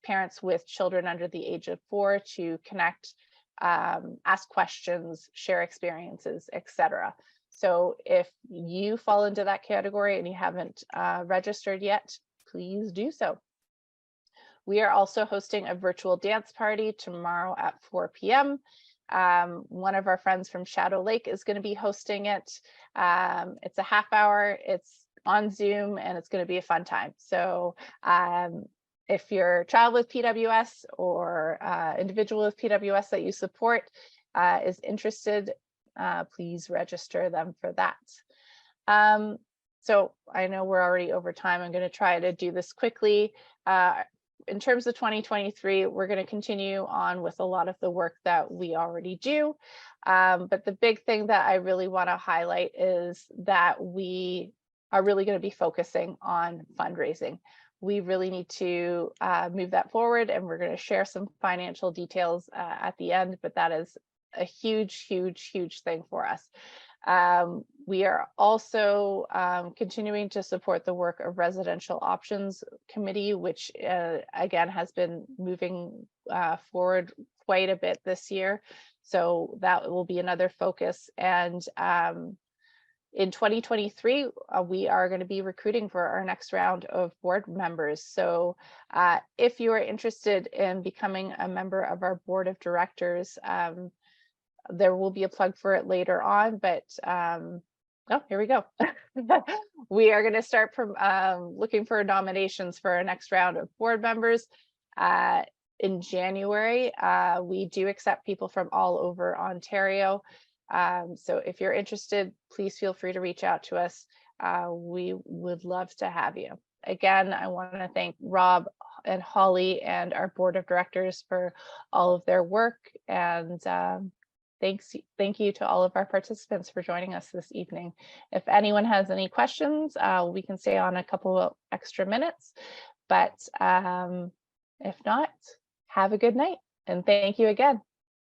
A: parents with children under the age of 4 to connect, ask questions, share experiences, etc. So if you fall into that category and you haven't registered yet, please do so. We are also hosting a virtual dance party tomorrow at 4 p.m. One of our friends from Shadow Lake is going to be hosting it. It's a half hour, it's on Zoom, and it's going to be a fun time. So if your child with PWS or individual with PWS that you support is interested, please register them for that. So I know we're already over time. I'm going to try to do this quickly. In terms of 2023, we're going to continue on with a lot of the work that we already do. But the big thing that I really want to highlight is that we are really going to be focusing on fundraising. We really need to move that forward, and we're going to share some financial details at the end, but that is a huge, huge, huge thing for us. We are also continuing to support the work of Residential Options Committee, which again has been moving forward quite a bit this year. So that will be another focus. And in 2023, we are going to be recruiting for our next round of board members. So if you are interested in becoming a member of our board of directors, there will be a plug for it later on, but oh, here we go. We are going to start from looking for nominations for our next round of board members in January. We do accept people from all over Ontario. So if you're interested, please feel free to reach out to us. We would love to have you. Again, I want to thank Rob and Holly and our board of directors for all of their work. And thank you to all of our participants for joining us this evening. If anyone has any questions, we can stay on a couple of extra minutes, but if not, have a good night and thank you again.